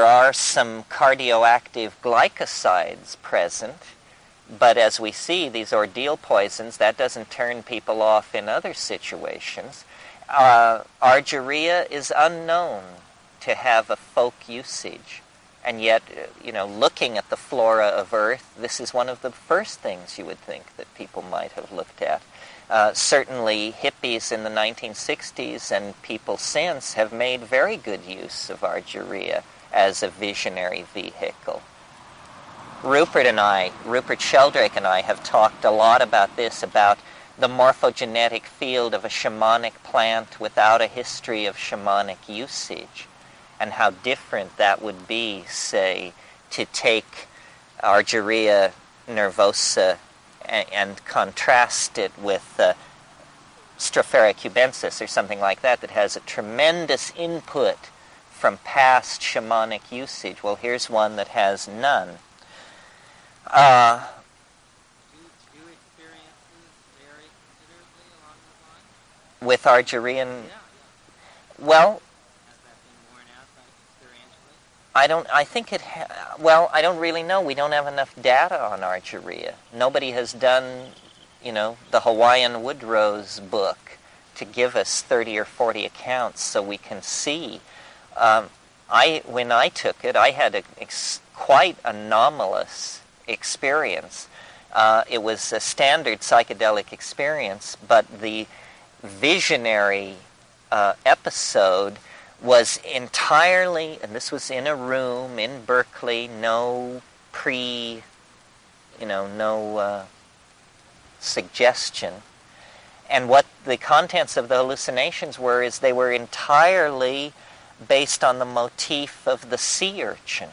are some cardioactive glycosides present, but as we see, these ordeal poisons, that doesn't turn people off in other situations. Argyrea is unknown to have a folk usage. And yet, looking at the flora of Earth, this is one of the first things you would think that people might have looked at. Certainly, hippies in the 1960s and people since have made very good use of Argyrea as a visionary vehicle. Rupert Sheldrake and I have talked a lot about this, about the morphogenetic field of a shamanic plant without a history of shamanic usage, and how different that would be, say, to take Argyrea nervosa and contrast it with Stropharia cubensis or something like that has a tremendous input from past shamanic usage. Well, here's one that has none. Do experiences vary considerably along the line? With Argyrean? Yeah. Well, Has that been borne out by I don't really know. We don't have enough data on Argyrea. Nobody has done, the Hawaiian woodrose book to give us 30 or 40 accounts so we can see. When I took it, I had a quite anomalous experience. It was a standard psychedelic experience, but the visionary episode was entirely, and this was in a room in Berkeley, no suggestion. And what the contents of the hallucinations were is they were entirely based on the motif of the sea urchin.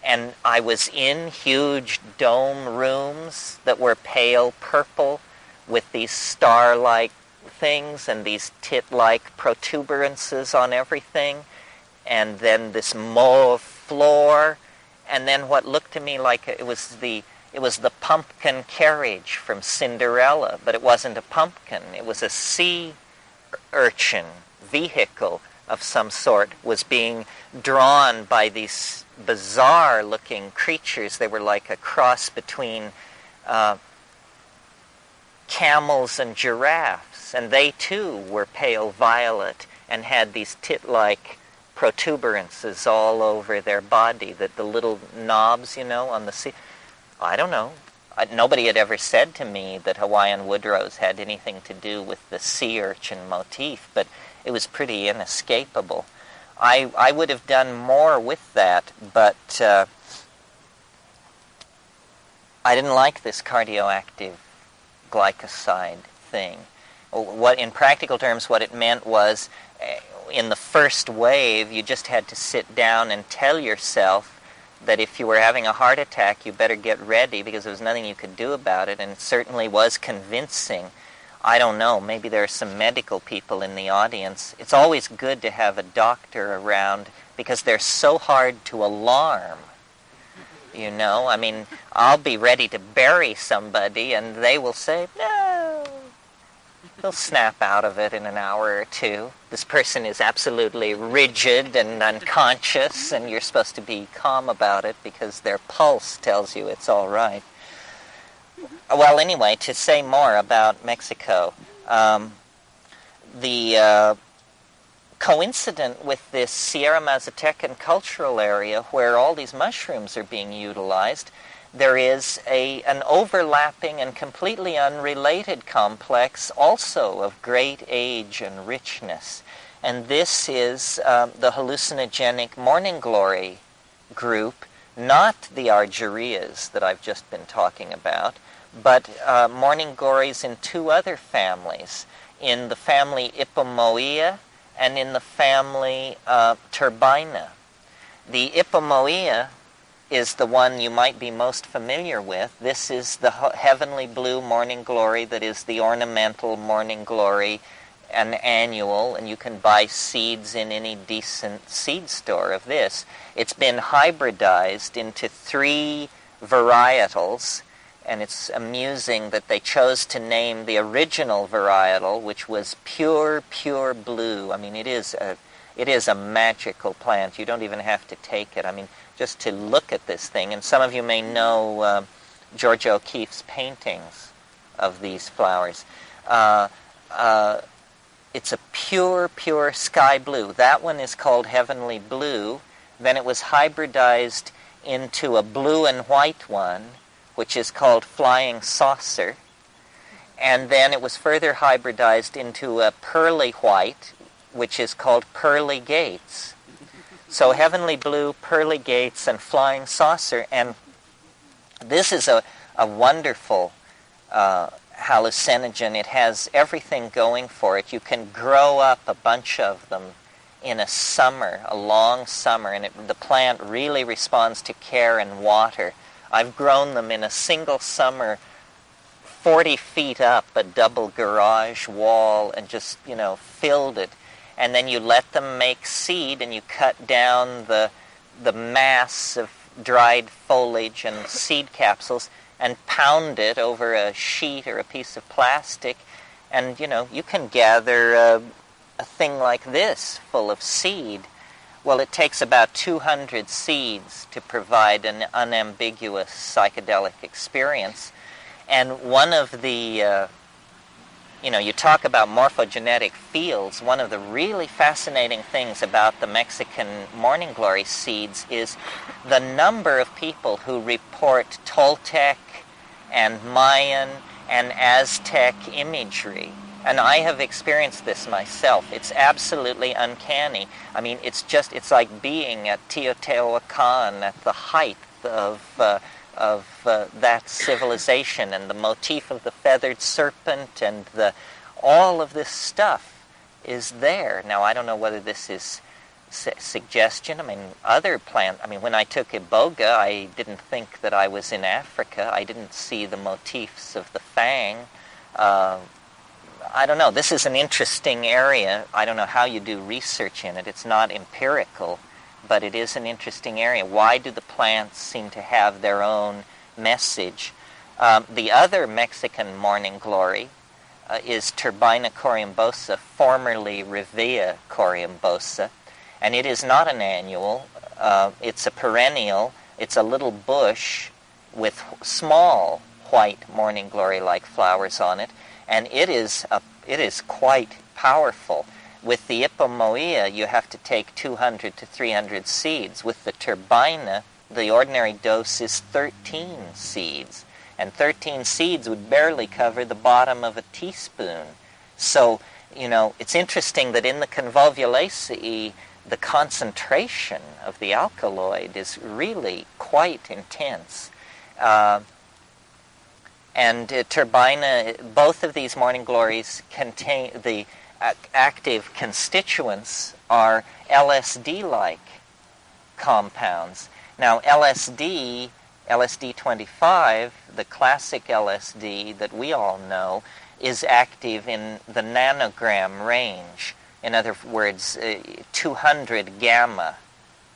And I was in huge dome rooms that were pale purple with these star-like things and these tit-like protuberances on everything, and then this mauve floor, and then what looked to me like it was the pumpkin carriage from Cinderella, but it wasn't a pumpkin. It was a sea urchin vehicle of some sort was being drawn by these bizarre-looking creatures. They were like a cross between camels and giraffes, and they too were pale violet and had these tit-like protuberances all over their body, that the little knobs, on the sea. I don't know. Nobody had ever said to me that Hawaiian woodrose had anything to do with the sea urchin motif, but it was pretty inescapable. I would have done more with that, but I didn't like this cardioactive glycoside thing. What, in practical terms, what it meant was, in the first wave, you just had to sit down and tell yourself that if you were having a heart attack, you better get ready because there was nothing you could do about it, and it certainly was convincing. I don't know, maybe there are some medical people in the audience. It's always good to have a doctor around because they're so hard to alarm. You know, I mean, I'll be ready to bury somebody and they will say, no. They'll snap out of it in an hour or two. This person is absolutely rigid and unconscious, and you're supposed to be calm about it because their pulse tells you it's all right. Well, anyway, to say more about Mexico, coincident with this Sierra Mazatecan cultural area where all these mushrooms are being utilized, there is an overlapping and completely unrelated complex also of great age and richness. And this is the hallucinogenic morning glory group, not the argyrias that I've just been talking about, but morning glories in two other families, in the family Ipomoea and in the family Turbina. The Ipomoea is the one you might be most familiar with. This is the heavenly blue morning glory that is the ornamental morning glory, an annual, and you can buy seeds in any decent seed store of this. It's been hybridized into 3 varietals, and it's amusing that they chose to name the original varietal, which was pure blue. I mean, it is a magical plant. You don't even have to take it. I mean, just to look at this thing, and some of you may know George O'Keeffe's paintings of these flowers. It's a pure sky blue. That one is called heavenly blue. Then it was hybridized into a blue and white one, which is called flying saucer. And then it was further hybridized into a pearly white, which is called pearly gates. So heavenly blue, pearly gates, and flying saucer. And this is a wonderful hallucinogen. It has everything going for it. You can grow up a bunch of them in a summer, a long summer, and the plant really responds to care and water. I've grown them in a single summer, 40 feet up, a double garage wall, and just, filled it. And then you let them make seed, and you cut down the mass of dried foliage and seed capsules and pound it over a sheet or a piece of plastic. And, you can gather a thing like this full of seed. Well, it takes about 200 seeds to provide an unambiguous psychedelic experience. And one of the... you talk about morphogenetic fields. One of the really fascinating things about the Mexican morning glory seeds is the number of people who report Toltec and Mayan and Aztec imagery. And I have experienced this myself. It's absolutely uncanny. I mean, it's like being at Teotihuacan at the height of that civilization, and the motif of the feathered serpent and all of this stuff is there. Now, I don't know whether this is suggestion. I mean, when I took Iboga, I didn't think that I was in Africa. I didn't see the motifs of the fang. I don't know. This is an interesting area. I don't know how you do research in it. It's not empirical, but it is an interesting area. Why do the plants seem to have their own message? The other Mexican morning glory is Turbina coriambosa, formerly Revilla coriambosa, and it is not an annual. It's a perennial. It's a little bush with small white morning glory-like flowers on it, and it is quite powerful. With the Ipomoea, you have to take 200 to 300 seeds. With the Turbina, the ordinary dose is 13 seeds. And 13 seeds would barely cover the bottom of a teaspoon. So, it's interesting that in the Convolvulaceae, the concentration of the alkaloid is really quite intense. And turbina, both of these morning glories contain the active constituents are LSD-like compounds. Now, LSD-25, the classic LSD that we all know, is active in the nanogram range. In other words, 200 gamma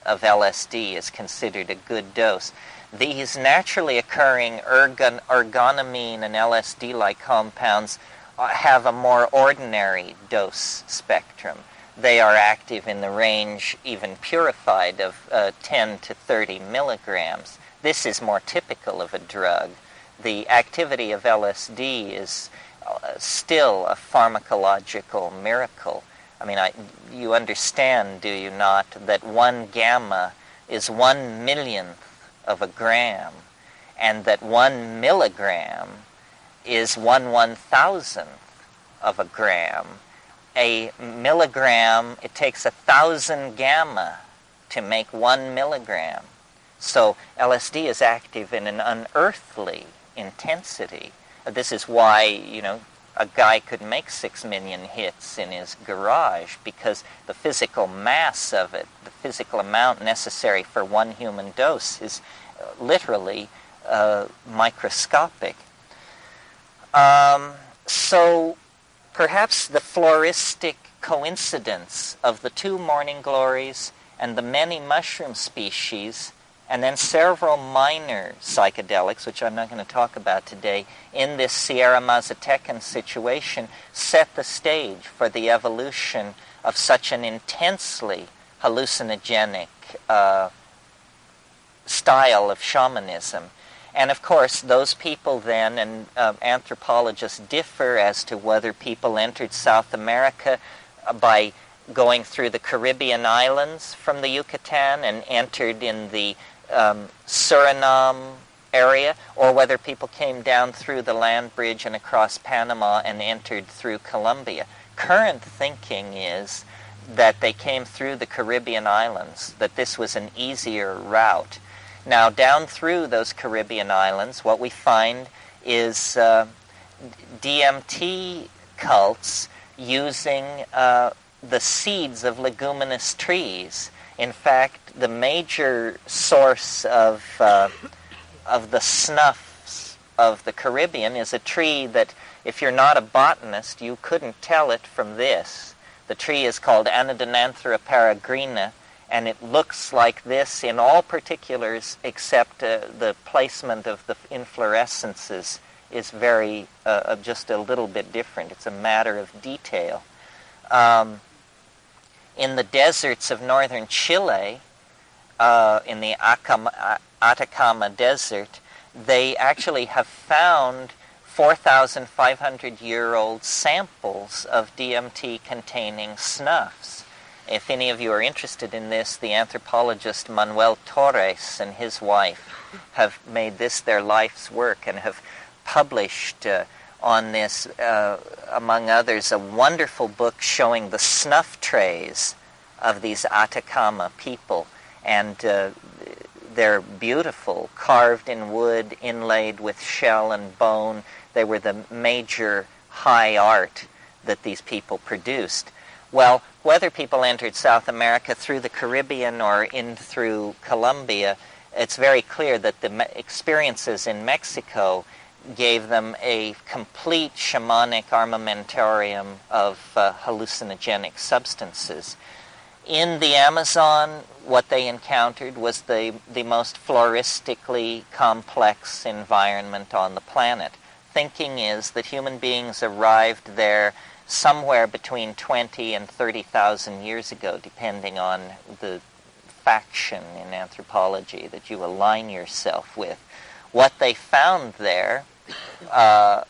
of LSD is considered a good dose. These naturally occurring ergotamine and LSD-like compounds have a more ordinary dose spectrum. They are active in the range, even purified, of 10 to 30 milligrams. This is more typical of a drug. The activity of LSD is still a pharmacological miracle. I mean, you understand, do you not, that 1 gamma is 1/1,000,000th of a gram, and that 1 milligram is 1/1000th of a gram. A milligram, it takes 1,000 gamma to make 1 milligram. So LSD is active in an unearthly intensity. This is why, a guy could make 6 million hits in his garage, because the physical mass of it, the physical amount necessary for 1 human dose is literally microscopic. So perhaps the floristic coincidence of the 2 morning glories and the many mushroom species, and then several minor psychedelics, which I'm not going to talk about today, in this Sierra Mazatecan situation, set the stage for the evolution of such an intensely hallucinogenic style of shamanism. And of course, those people then, and anthropologists differ as to whether people entered South America by going through the Caribbean islands from the Yucatan and entered in the Suriname area, or whether people came down through the land bridge and across Panama and entered through Colombia. Current thinking is that they came through the Caribbean islands, that this was an easier route. Now, down through those Caribbean islands, what we find is DMT cults using the seeds of leguminous trees. In fact, the major source of the snuffs of the Caribbean is a tree that, if you're not a botanist, you couldn't tell it from this. The tree is called Anodonanthera peregrina, and it looks like this in all particulars, except the placement of the inflorescences is very, just a little bit different. It's a matter of detail. In the deserts of northern Chile, in the Atacama Desert, they actually have found 4,500-year-old samples of DMT-containing snuffs. If any of you are interested in this, the anthropologist Manuel Torres and his wife have made this their life's work and have published on this, among others, a wonderful book showing the snuff trays of these Atacama people. And they're beautiful, carved in wood, inlaid with shell and bone. They were the major high art that these people produced. Well, whether people entered South America through the Caribbean or in through Colombia, it's very clear that the experiences in Mexico gave them a complete shamanic armamentarium of hallucinogenic substances. In the Amazon, what they encountered was the most floristically complex environment on the planet. Thinking is that human beings arrived there somewhere between 20 and 30,000 years ago, depending on the faction in anthropology that you align yourself with. What they found there that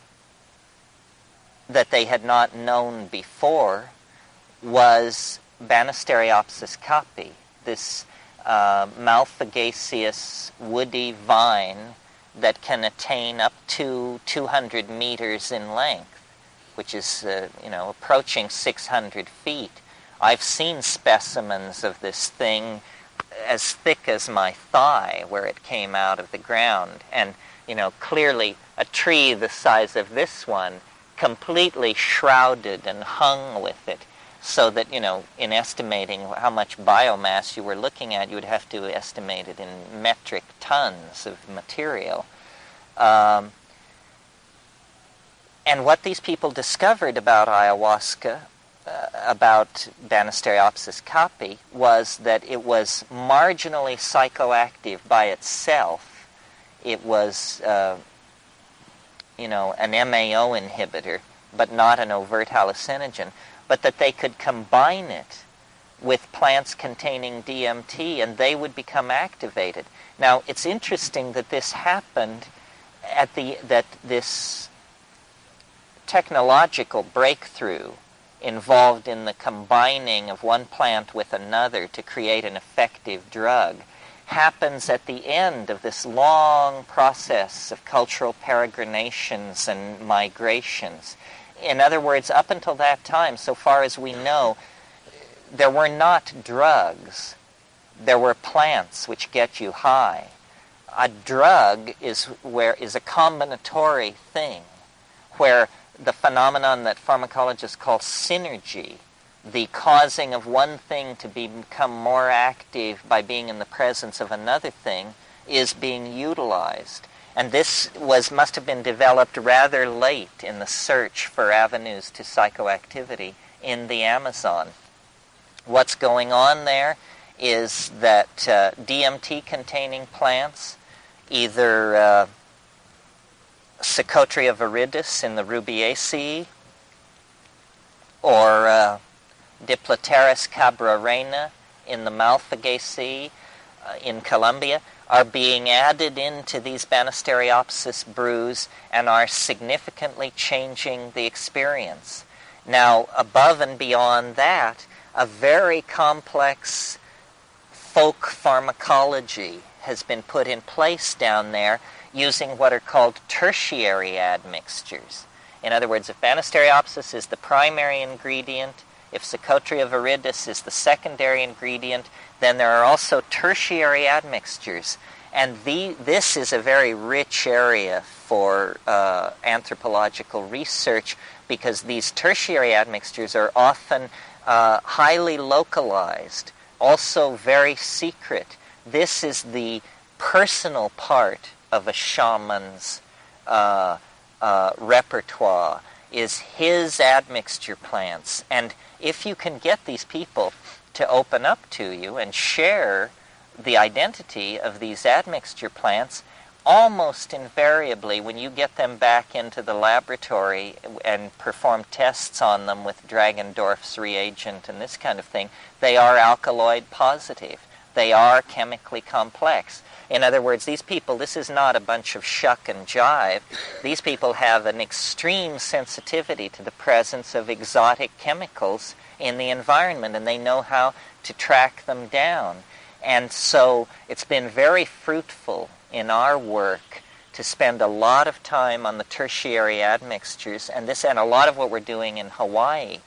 they had not known before was Banisteriopsis caapi, this malfagaceous woody vine that can attain up to 200 meters in length, which is, approaching 600 feet. I've seen specimens of this thing as thick as my thigh where it came out of the ground. And, clearly a tree the size of this one, completely shrouded and hung with it, so that, in estimating how much biomass you were looking at, you would have to estimate it in metric tons of material. And what these people discovered about ayahuasca, about Banisteriopsis caapi, was that it was marginally psychoactive by itself. It was, an MAO inhibitor, but not an overt hallucinogen, but that they could combine it with plants containing DMT and they would become activated. Now, it's interesting that this happened that this technological breakthrough involved in the combining of one plant with another to create an effective drug happens at the end of this long process of cultural peregrinations and migrations. In other words, up until that time, so far as we know, there were not drugs. There were plants which get you high. A drug is a combinatory thing, where the phenomenon that pharmacologists call synergy, the causing of one thing to become more active by being in the presence of another thing, is being utilized. And this must have been developed rather late in the search for avenues to psychoactivity in the Amazon. What's going on there is that DMT-containing plants, either Psychotria viridis in the Rubiaceae, or Diploteris cabrarena in the Malphigaceae in Colombia, are being added into these Banisteriopsis brews and are significantly changing the experience. Now, above and beyond that, a very complex folk pharmacology has been put in place down there using what are called tertiary admixtures. In other words, if Banisteriopsis is the primary ingredient, if Psychotria viridis is the secondary ingredient, then there are also tertiary admixtures. And this is a very rich area for anthropological research, because these tertiary admixtures are often highly localized, also very secret. This is the personal part of a shaman's repertoire, is his admixture plants. And if you can get these people to open up to you and share the identity of these admixture plants, almost invariably, when you get them back into the laboratory and perform tests on them with Dragendorf's reagent and this kind of thing, they are alkaloid positive. They are chemically complex. In other words, these people, this is not a bunch of shuck and jive. These people have an extreme sensitivity to the presence of exotic chemicals in the environment, and they know how to track them down. And so it's been very fruitful in our work to spend a lot of time on the tertiary admixtures, and a lot of what we're doing in Hawaii.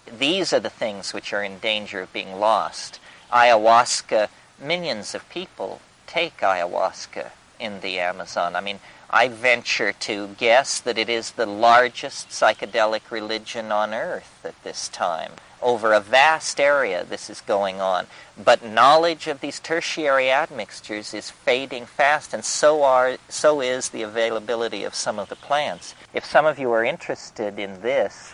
These are the things which are in danger of being lost. Ayahuasca, millions of people take ayahuasca in the Amazon. I mean, I venture to guess that it is the largest psychedelic religion on earth at this time. Over a vast area this is going on. But knowledge of these tertiary admixtures is fading fast, and so is the availability of some of the plants. If some of you are interested in this,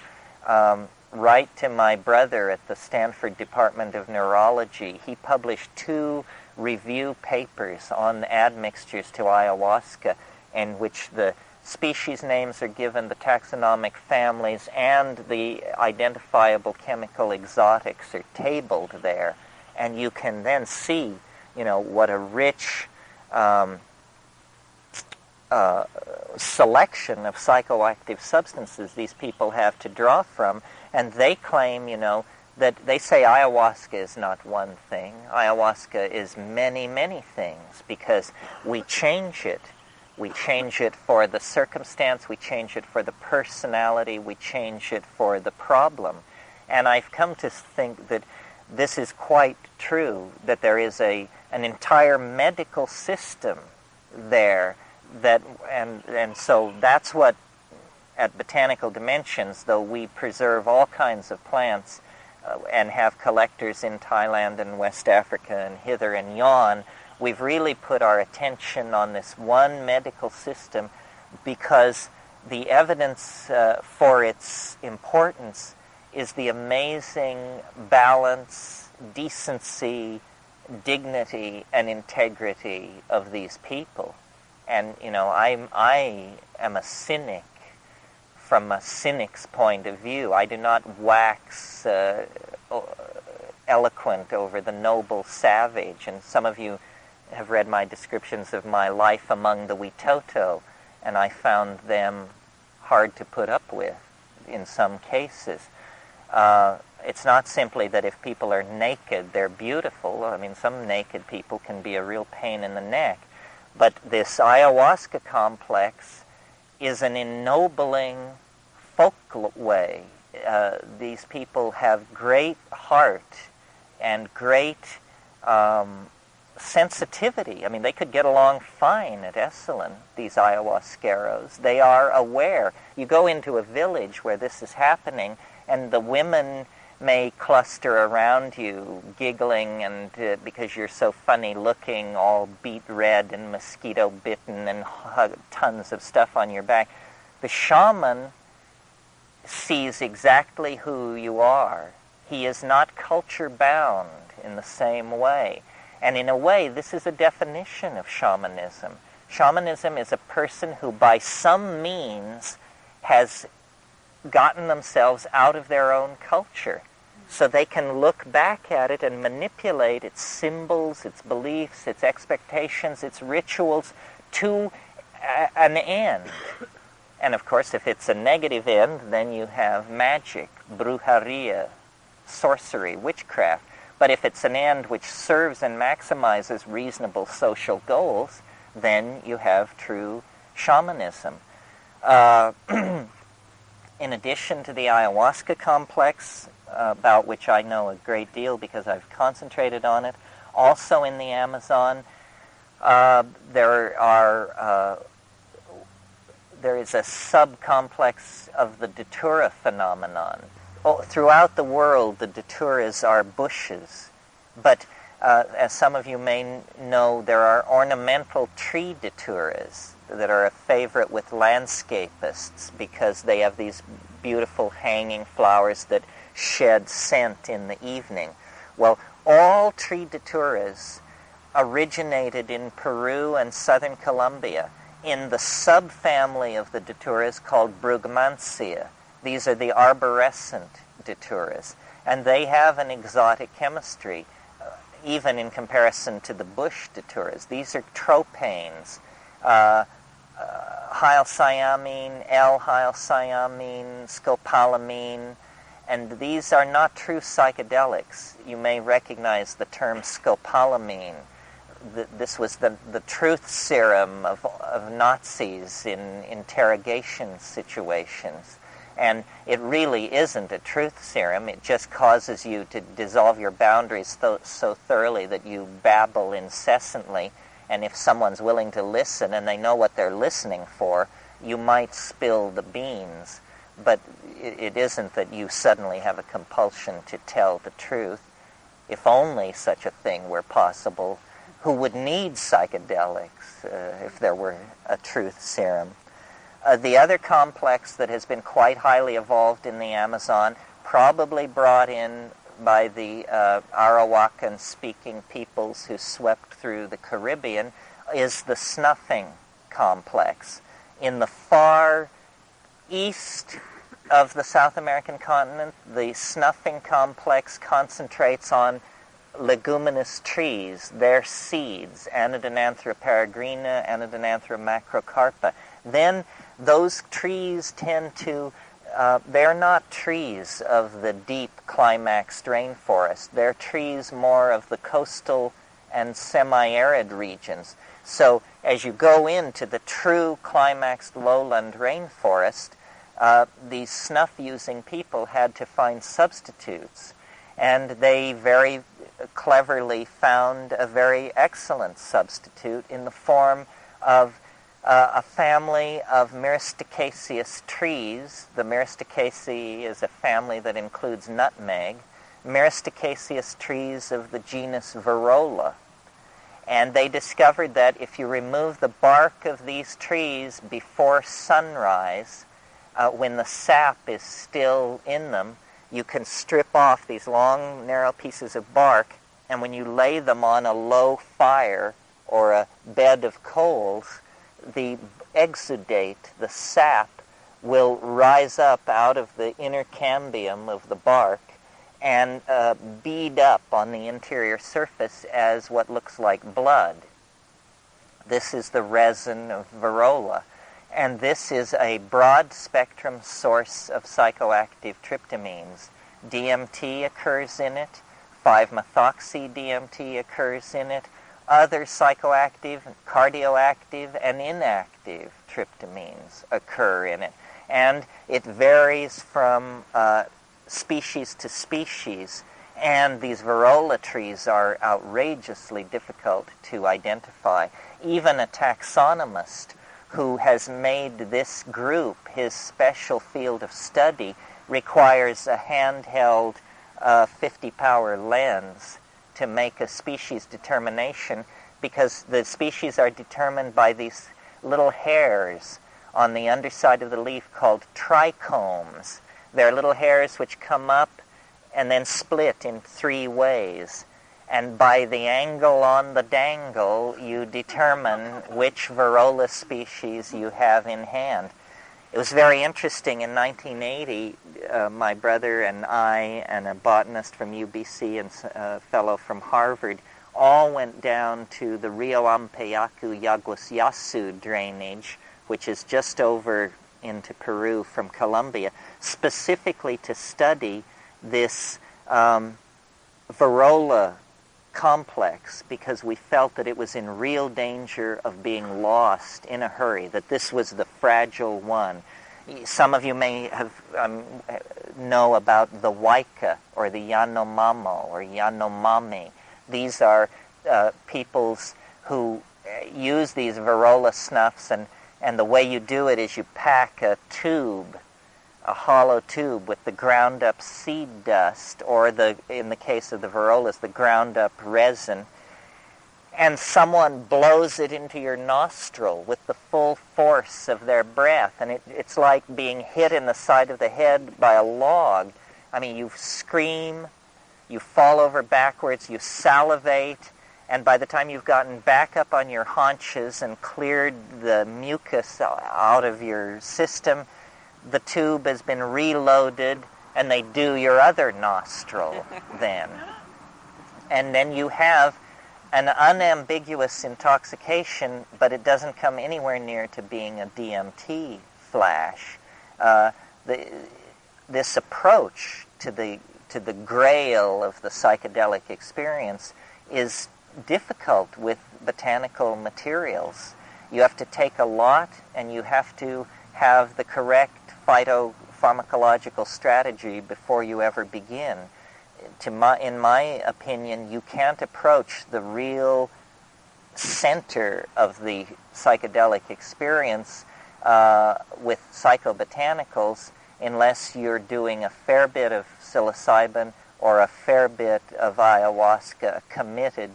write to my brother at the Stanford Department of Neurology. He published 2 review papers on admixtures to ayahuasca, in which the species names are given, the taxonomic families, and the identifiable chemical exotics are tabled there. And you can then see, what a rich selection of psychoactive substances these people have to draw from. And they claim, that they say ayahuasca is not one thing. Ayahuasca is many, many things, because we change it. We change it for the circumstance, we change it for the personality, we change it for the problem. And I've come to think that this is quite true, that there is an entire medical system there and so that's what, at Botanical Dimensions, though we preserve all kinds of plants and have collectors in Thailand and West Africa and hither and yon, we've really put our attention on this one medical system because the evidence for its importance is the amazing balance, decency, dignity, and integrity of these people. And, I am a cynic from a cynic's point of view. I do not wax eloquent over the noble savage, and some of you have read my descriptions of my life among the Witoto, and I found them hard to put up with in some cases. It's not simply that if people are naked, they're beautiful. I mean, some naked people can be a real pain in the neck. But this ayahuasca complex is an ennobling folkway. These people have great heart and great sensitivity. I mean, they could get along fine at Esalen, these ayahuasqueros. They are aware. You go into a village where this is happening, and the women may cluster around you, giggling, and because you're so funny looking, all beet red and mosquito bitten and tons of stuff on your back. The shaman sees exactly who you are. He is not culture bound in the same way. And in a way, this is a definition of shamanism. Shamanism is a person who by some means has gotten themselves out of their own culture, so they can look back at it and manipulate its symbols, its beliefs, its expectations, its rituals to an end. And of course, if it's a negative end, then you have magic, brujeria, sorcery, witchcraft. But if it's an end which serves and maximizes reasonable social goals, then you have true shamanism. In addition to the ayahuasca complex, about which I know a great deal because I've concentrated on it, also in the Amazon, there is a subcomplex of the datura phenomenon. Throughout the world, the daturas are bushes, but as some of you may know, there are ornamental tree daturas that are a favorite with landscapists because they have these beautiful hanging flowers that shed scent in the evening. Well, all tree daturas originated in Peru and southern Colombia in the subfamily of the daturas called Brugmansia. These are the arborescent daturas, and they have an exotic chemistry, even in comparison to the bush daturas. These are tropanes, hyoscyamine, L-hyoscyamine, scopolamine, and these are not true psychedelics. You may recognize the term scopolamine. This was the truth serum of Nazis in interrogation situations. And it really isn't a truth serum. It just causes you to dissolve your boundaries so thoroughly that you babble incessantly. And if someone's willing to listen and they know what they're listening for, you might spill the beans. But it isn't that you suddenly have a compulsion to tell the truth. If only such a thing were possible, who would need psychedelics if there were a truth serum? The other complex that has been quite highly evolved in the Amazon, probably brought in by the Arawakan-speaking peoples who swept through the Caribbean, is the snuffing complex. In the far east of the South American continent, the snuffing complex concentrates on leguminous trees, their seeds, Anadenanthera peregrina, Anadenanthera macrocarpa. Then those trees tend to, they're not trees of the deep climaxed rainforest. They're trees more of the coastal and semi-arid regions. So as you go into the true climaxed lowland rainforest, these snuff-using people had to find substitutes. And they very cleverly found a very excellent substitute in the form of a family of myristicaceous trees. The myristicaceae is a family that includes nutmeg. Myristicaceous trees of the genus Varola. And they discovered that if you remove the bark of these trees before sunrise, when the sap is still in them, you can strip off these long, narrow pieces of bark, and when you lay them on a low fire or a bed of coals, the exudate, the sap, will rise up out of the inner cambium of the bark and bead up on the interior surface as what looks like blood. This is the resin of Varola. And this is a broad-spectrum source of psychoactive tryptamines. DMT occurs in it, 5-methoxy-DMT occurs in it, other psychoactive, cardioactive, and inactive tryptamines occur in it. And it varies from species to species, and these Varola trees are outrageously difficult to identify. Even a taxonomist who has made this group his special field of study requires a handheld 50-power lens to make a species determination, because the species are determined by these little hairs on the underside of the leaf called trichomes. They're little hairs which come up and then split in 3 ways. And by the angle on the dangle, you determine which Varola species you have in hand. It was very interesting. In 1980, my brother and I and a botanist from UBC and a fellow from Harvard all went down to the Rio Ampeyacu Yaguasyasu drainage, which is just over into Peru from Colombia, specifically to study this Varola complex, because we felt that it was in real danger of being lost in a hurry, that this was the fragile one. Some of you may have know about the Waika or the Yanomamo or Yanomami. These are peoples who use these Varola snuffs, and the way you do it is you pack a tube, a hollow tube with the ground up seed dust, or in the case of the Varolas, the ground up resin, and someone blows it into your nostril with the full force of their breath, and it's like being hit in the side of the head by a log. I mean, you scream, you fall over backwards, you salivate, and by the time you've gotten back up on your haunches and cleared the mucus out of your system, the tube has been reloaded, and they do your other nostril then. And then you have an unambiguous intoxication, but it doesn't come anywhere near to being a DMT flash. This approach to the grail of the psychedelic experience is difficult with botanical materials. You have to take a lot, and you have to have the correct phytopharmacological strategy before you ever begin. In my opinion, you can't approach the real center of the psychedelic experience with psychobotanicals unless you're doing a fair bit of psilocybin or a fair bit of ayahuasca, a committed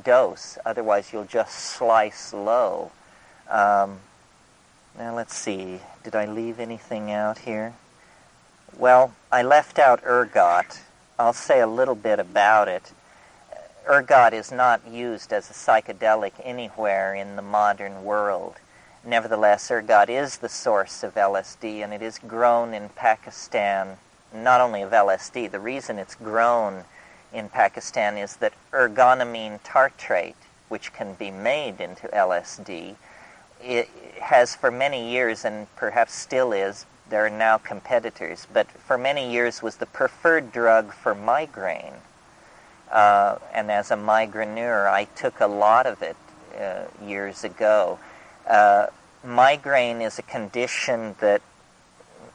dose. Otherwise, you'll just slice low. Now, let's see. Did I leave anything out here? Well, I left out ergot. I'll say a little bit about it. Ergot is not used as a psychedelic anywhere in the modern world. Nevertheless, ergot is the source of LSD, and it is grown in Pakistan, not only of LSD. The reason it's grown in Pakistan is that ergonomine tartrate, which can be made into LSD, it has for many years, and perhaps still is, there are now competitors, but for many years was the preferred drug for migraine. And as a migraineur, I took a lot of it years ago. Migraine is a condition that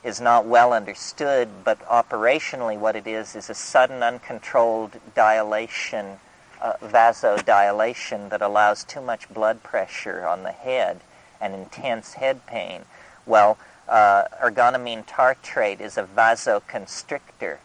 is not well understood, but operationally what it is a sudden uncontrolled dilation, vasodilation that allows too much blood pressure on the head. and intense head pain. Well, ergotamine tartrate is a vasoconstrictor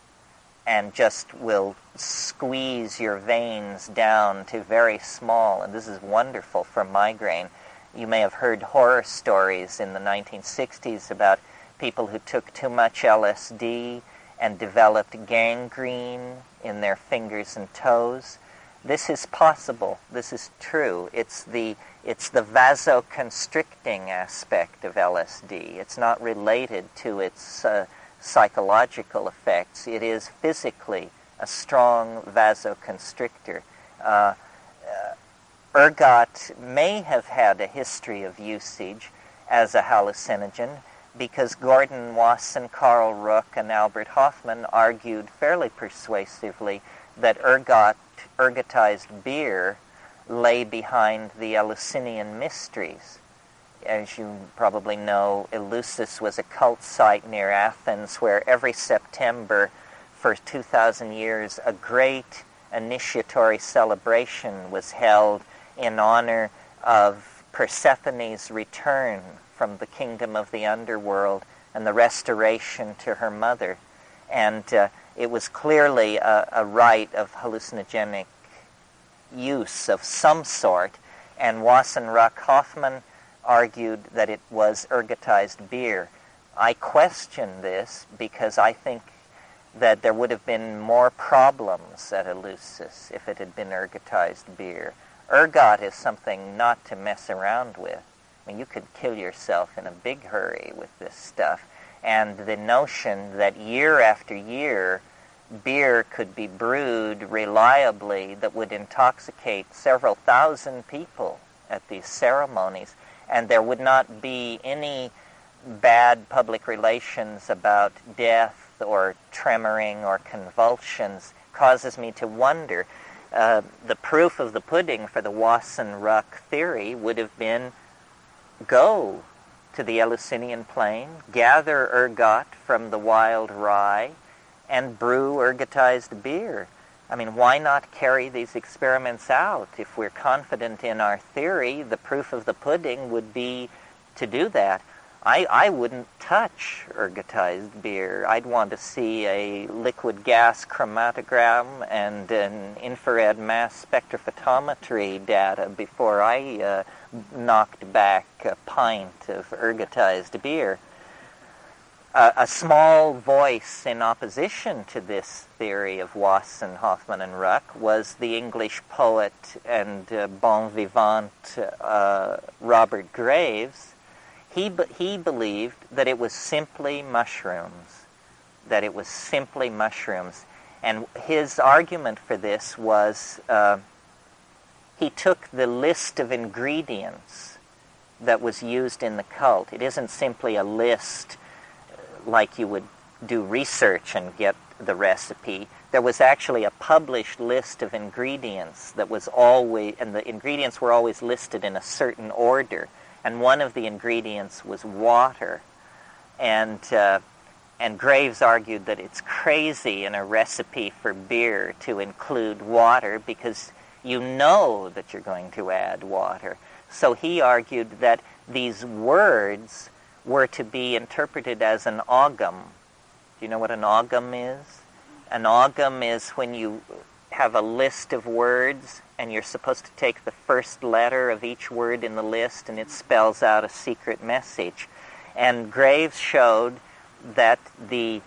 and just will squeeze your veins down to very small, and this is wonderful for migraine. You may have heard horror stories in the 1960s about people who took too much LSD and developed gangrene in their fingers and toes. This is possible. This is true. It's the vasoconstricting aspect of LSD. It's not related to its psychological effects. It is physically a strong vasoconstrictor. Ergot may have had a history of usage as a hallucinogen because Gordon Wasson, Carl Rook, and Albert Hoffman argued fairly persuasively that ergotized beer lay behind the Eleusinian mysteries. As you probably know, Eleusis was a cult site near Athens where every September for 2,000 years a great initiatory celebration was held in honor of Persephone's return from the kingdom of the underworld and the restoration to her mother. And it was clearly a rite of hallucinogenic use of some sort, and Wasson, Ruck, Hoffman argued that it was ergotized beer. I question this because I think that there would have been more problems at Eleusis if it had been ergotized beer. Ergot is something not to mess around with. I mean, you could kill yourself in a big hurry with this stuff. And the notion that year after year beer could be brewed reliably that would intoxicate several thousand people at these ceremonies, and there would not be any bad public relations about death or tremoring or convulsions, causes me to wonder. The proof of the pudding for the Wasson-Ruck theory would have been go to the Eleusinian plain, gather ergot from the wild rye, and brew ergotized beer. I mean, why not carry these experiments out? If we're confident in our theory, the proof of the pudding would be to do that. I wouldn't touch ergotized beer. I'd want to see a liquid gas chromatogram and an infrared mass spectrophotometry data before I knocked back a pint of ergotized beer. A small voice in opposition to this theory of Wasson, Hoffman, and Ruck was the English poet and bon vivant Robert Graves. He believed that it was simply mushrooms, And his argument for this was he took the list of ingredients that was used in the cult. It isn't simply a list like you would do research and get the recipe. There was actually a published list of ingredients that was always, and the ingredients were always listed in a certain order. And one of the ingredients was water. And Graves argued that it's crazy in a recipe for beer to include water because you know that you're going to add water. So he argued that these words were to be interpreted as an ogham. Do you know what an ogham is? An ogham is when you have a list of words and you're supposed to take the first letter of each word in the list and it spells out a secret message. And Graves showed that the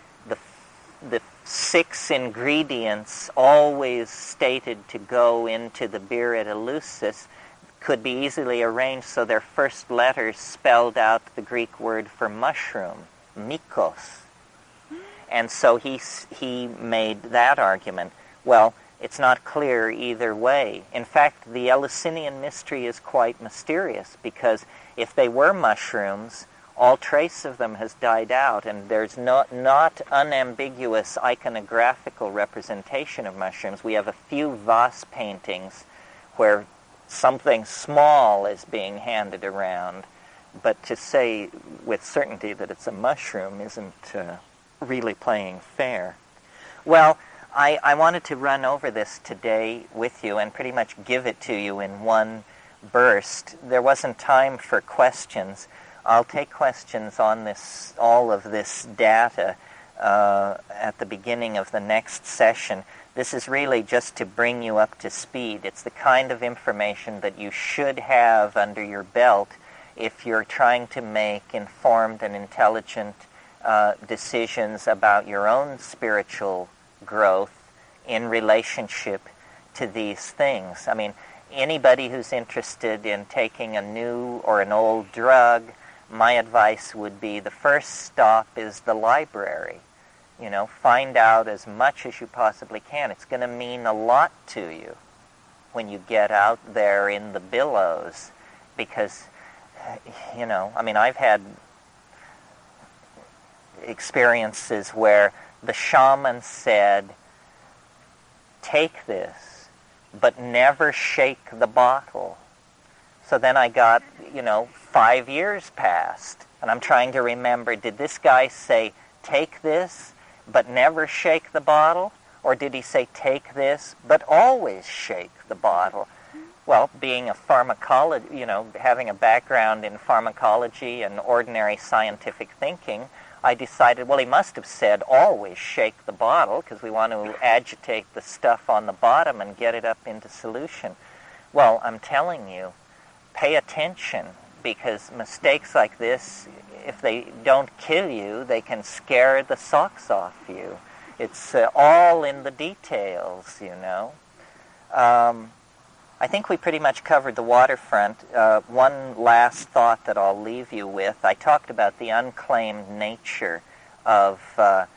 6 ingredients always stated to go into the beer at Eleusis could be easily arranged so their first letters spelled out the Greek word for mushroom, mykos. And so he made that argument. Well, it's not clear either way. In fact, the Eleusinian mystery is quite mysterious because if they were mushrooms, all trace of them has died out, and there's not unambiguous iconographical representation of mushrooms. We have a few vase paintings where something small is being handed around, but to say with certainty that it's a mushroom isn't really playing fair. Well, I wanted to run over this today with you and pretty much give it to you in one burst, there wasn't time for questions. I'll take questions on this, all of this data at the beginning of the next session. This is really just to bring you up to speed. It's the kind of information that you should have under your belt if you're trying to make informed and intelligent decisions about your own spiritual growth in relationship to these things. I mean, anybody who's interested in taking a new or an old drug, my advice would be the first stop is the library. You know, find out as much as you possibly can. It's going to mean a lot to you when you get out there in the billows because, you know, I mean, I've had experiences where the shaman said, take this, but never shake the bottle. So then I got, 5 years passed, and I'm trying to remember, did this guy say, take this, but never shake the bottle? Or did he say, take this, but always shake the bottle? Well, being a pharmacologist, having a background in pharmacology and ordinary scientific thinking, I decided, well, he must have said always shake the bottle because we want to agitate the stuff on the bottom and get it up into solution. Well, I'm telling you, pay attention because mistakes like this, if they don't kill you, they can scare the socks off you. It's all in the details, I think we pretty much covered the waterfront. One last thought that I'll leave you with. I talked about the unclaimed nature of the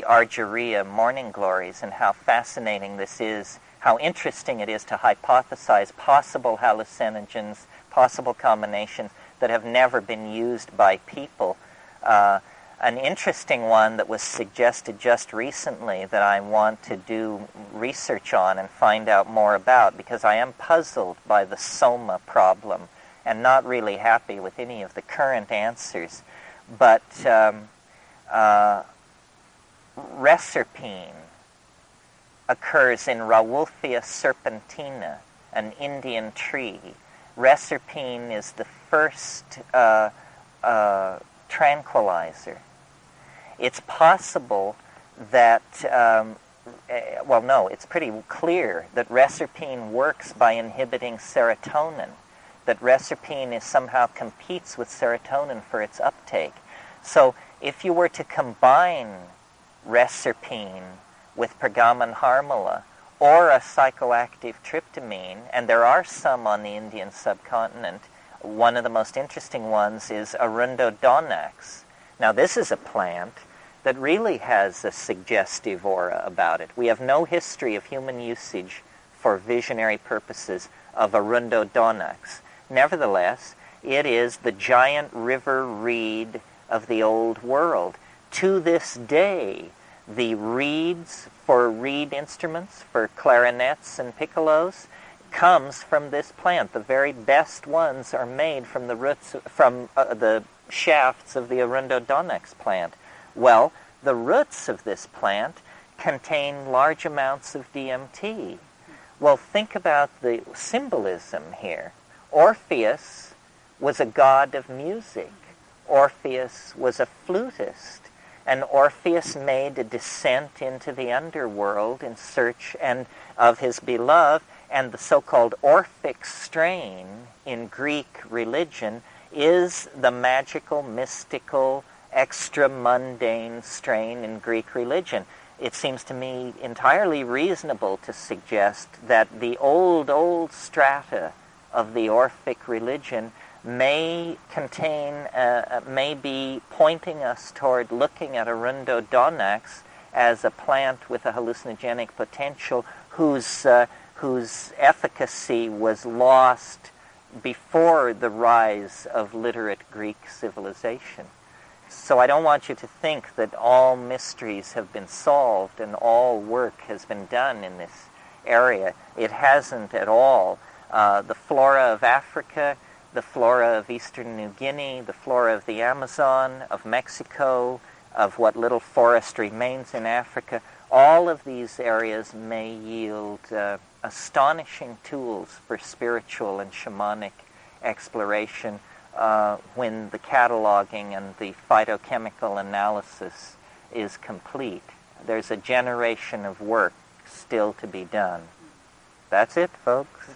Argyria morning glories and how fascinating this is, how interesting it is to hypothesize possible hallucinogens, possible combinations that have never been used by people. An interesting one that was suggested just recently that I want to do research on and find out more about because I am puzzled by the soma problem and not really happy with any of the current answers. But reserpine occurs in Rauwolfia serpentina, an Indian tree. Reserpine is the first tranquilizer. It's possible that, it's pretty clear that reserpine works by inhibiting serotonin, that reserpine somehow competes with serotonin for its uptake. So if you were to combine reserpine with pergamon harmala or a psychoactive tryptamine, and there are some on the Indian subcontinent, one of the most interesting ones is Arundodonax. Now this is a plant that really has a suggestive aura about it. We have no history of human usage for visionary purposes of Arundodonax. Nevertheless, it is the giant river reed of the old world. To this day, the reeds for reed instruments, for clarinets and piccolos, comes from this plant. The very best ones are made from the roots, from the shafts of the Arundodonax plant. Well, the roots of this plant contain large amounts of DMT. Well, think about the symbolism here. Orpheus was a god of music. Orpheus was a flutist. And Orpheus made a descent into the underworld in search of his beloved, and the so-called Orphic strain in Greek religion is the magical, mystical, extra-mundane strain in Greek religion. It seems to me entirely reasonable to suggest that the old strata of the Orphic religion may be pointing us toward looking at Arundodonax as a plant with a hallucinogenic potential whose efficacy was lost before the rise of literate Greek civilization. So I don't want you to think that all mysteries have been solved and all work has been done in this area. It hasn't at all. The flora of Africa, the flora of eastern New Guinea, the flora of the Amazon, of Mexico, of what little forest remains in Africa, all of these areas may yield a astonishing tools for spiritual and shamanic exploration when the cataloging and the phytochemical analysis is complete. There's a generation of work still to be done. That's it, folks.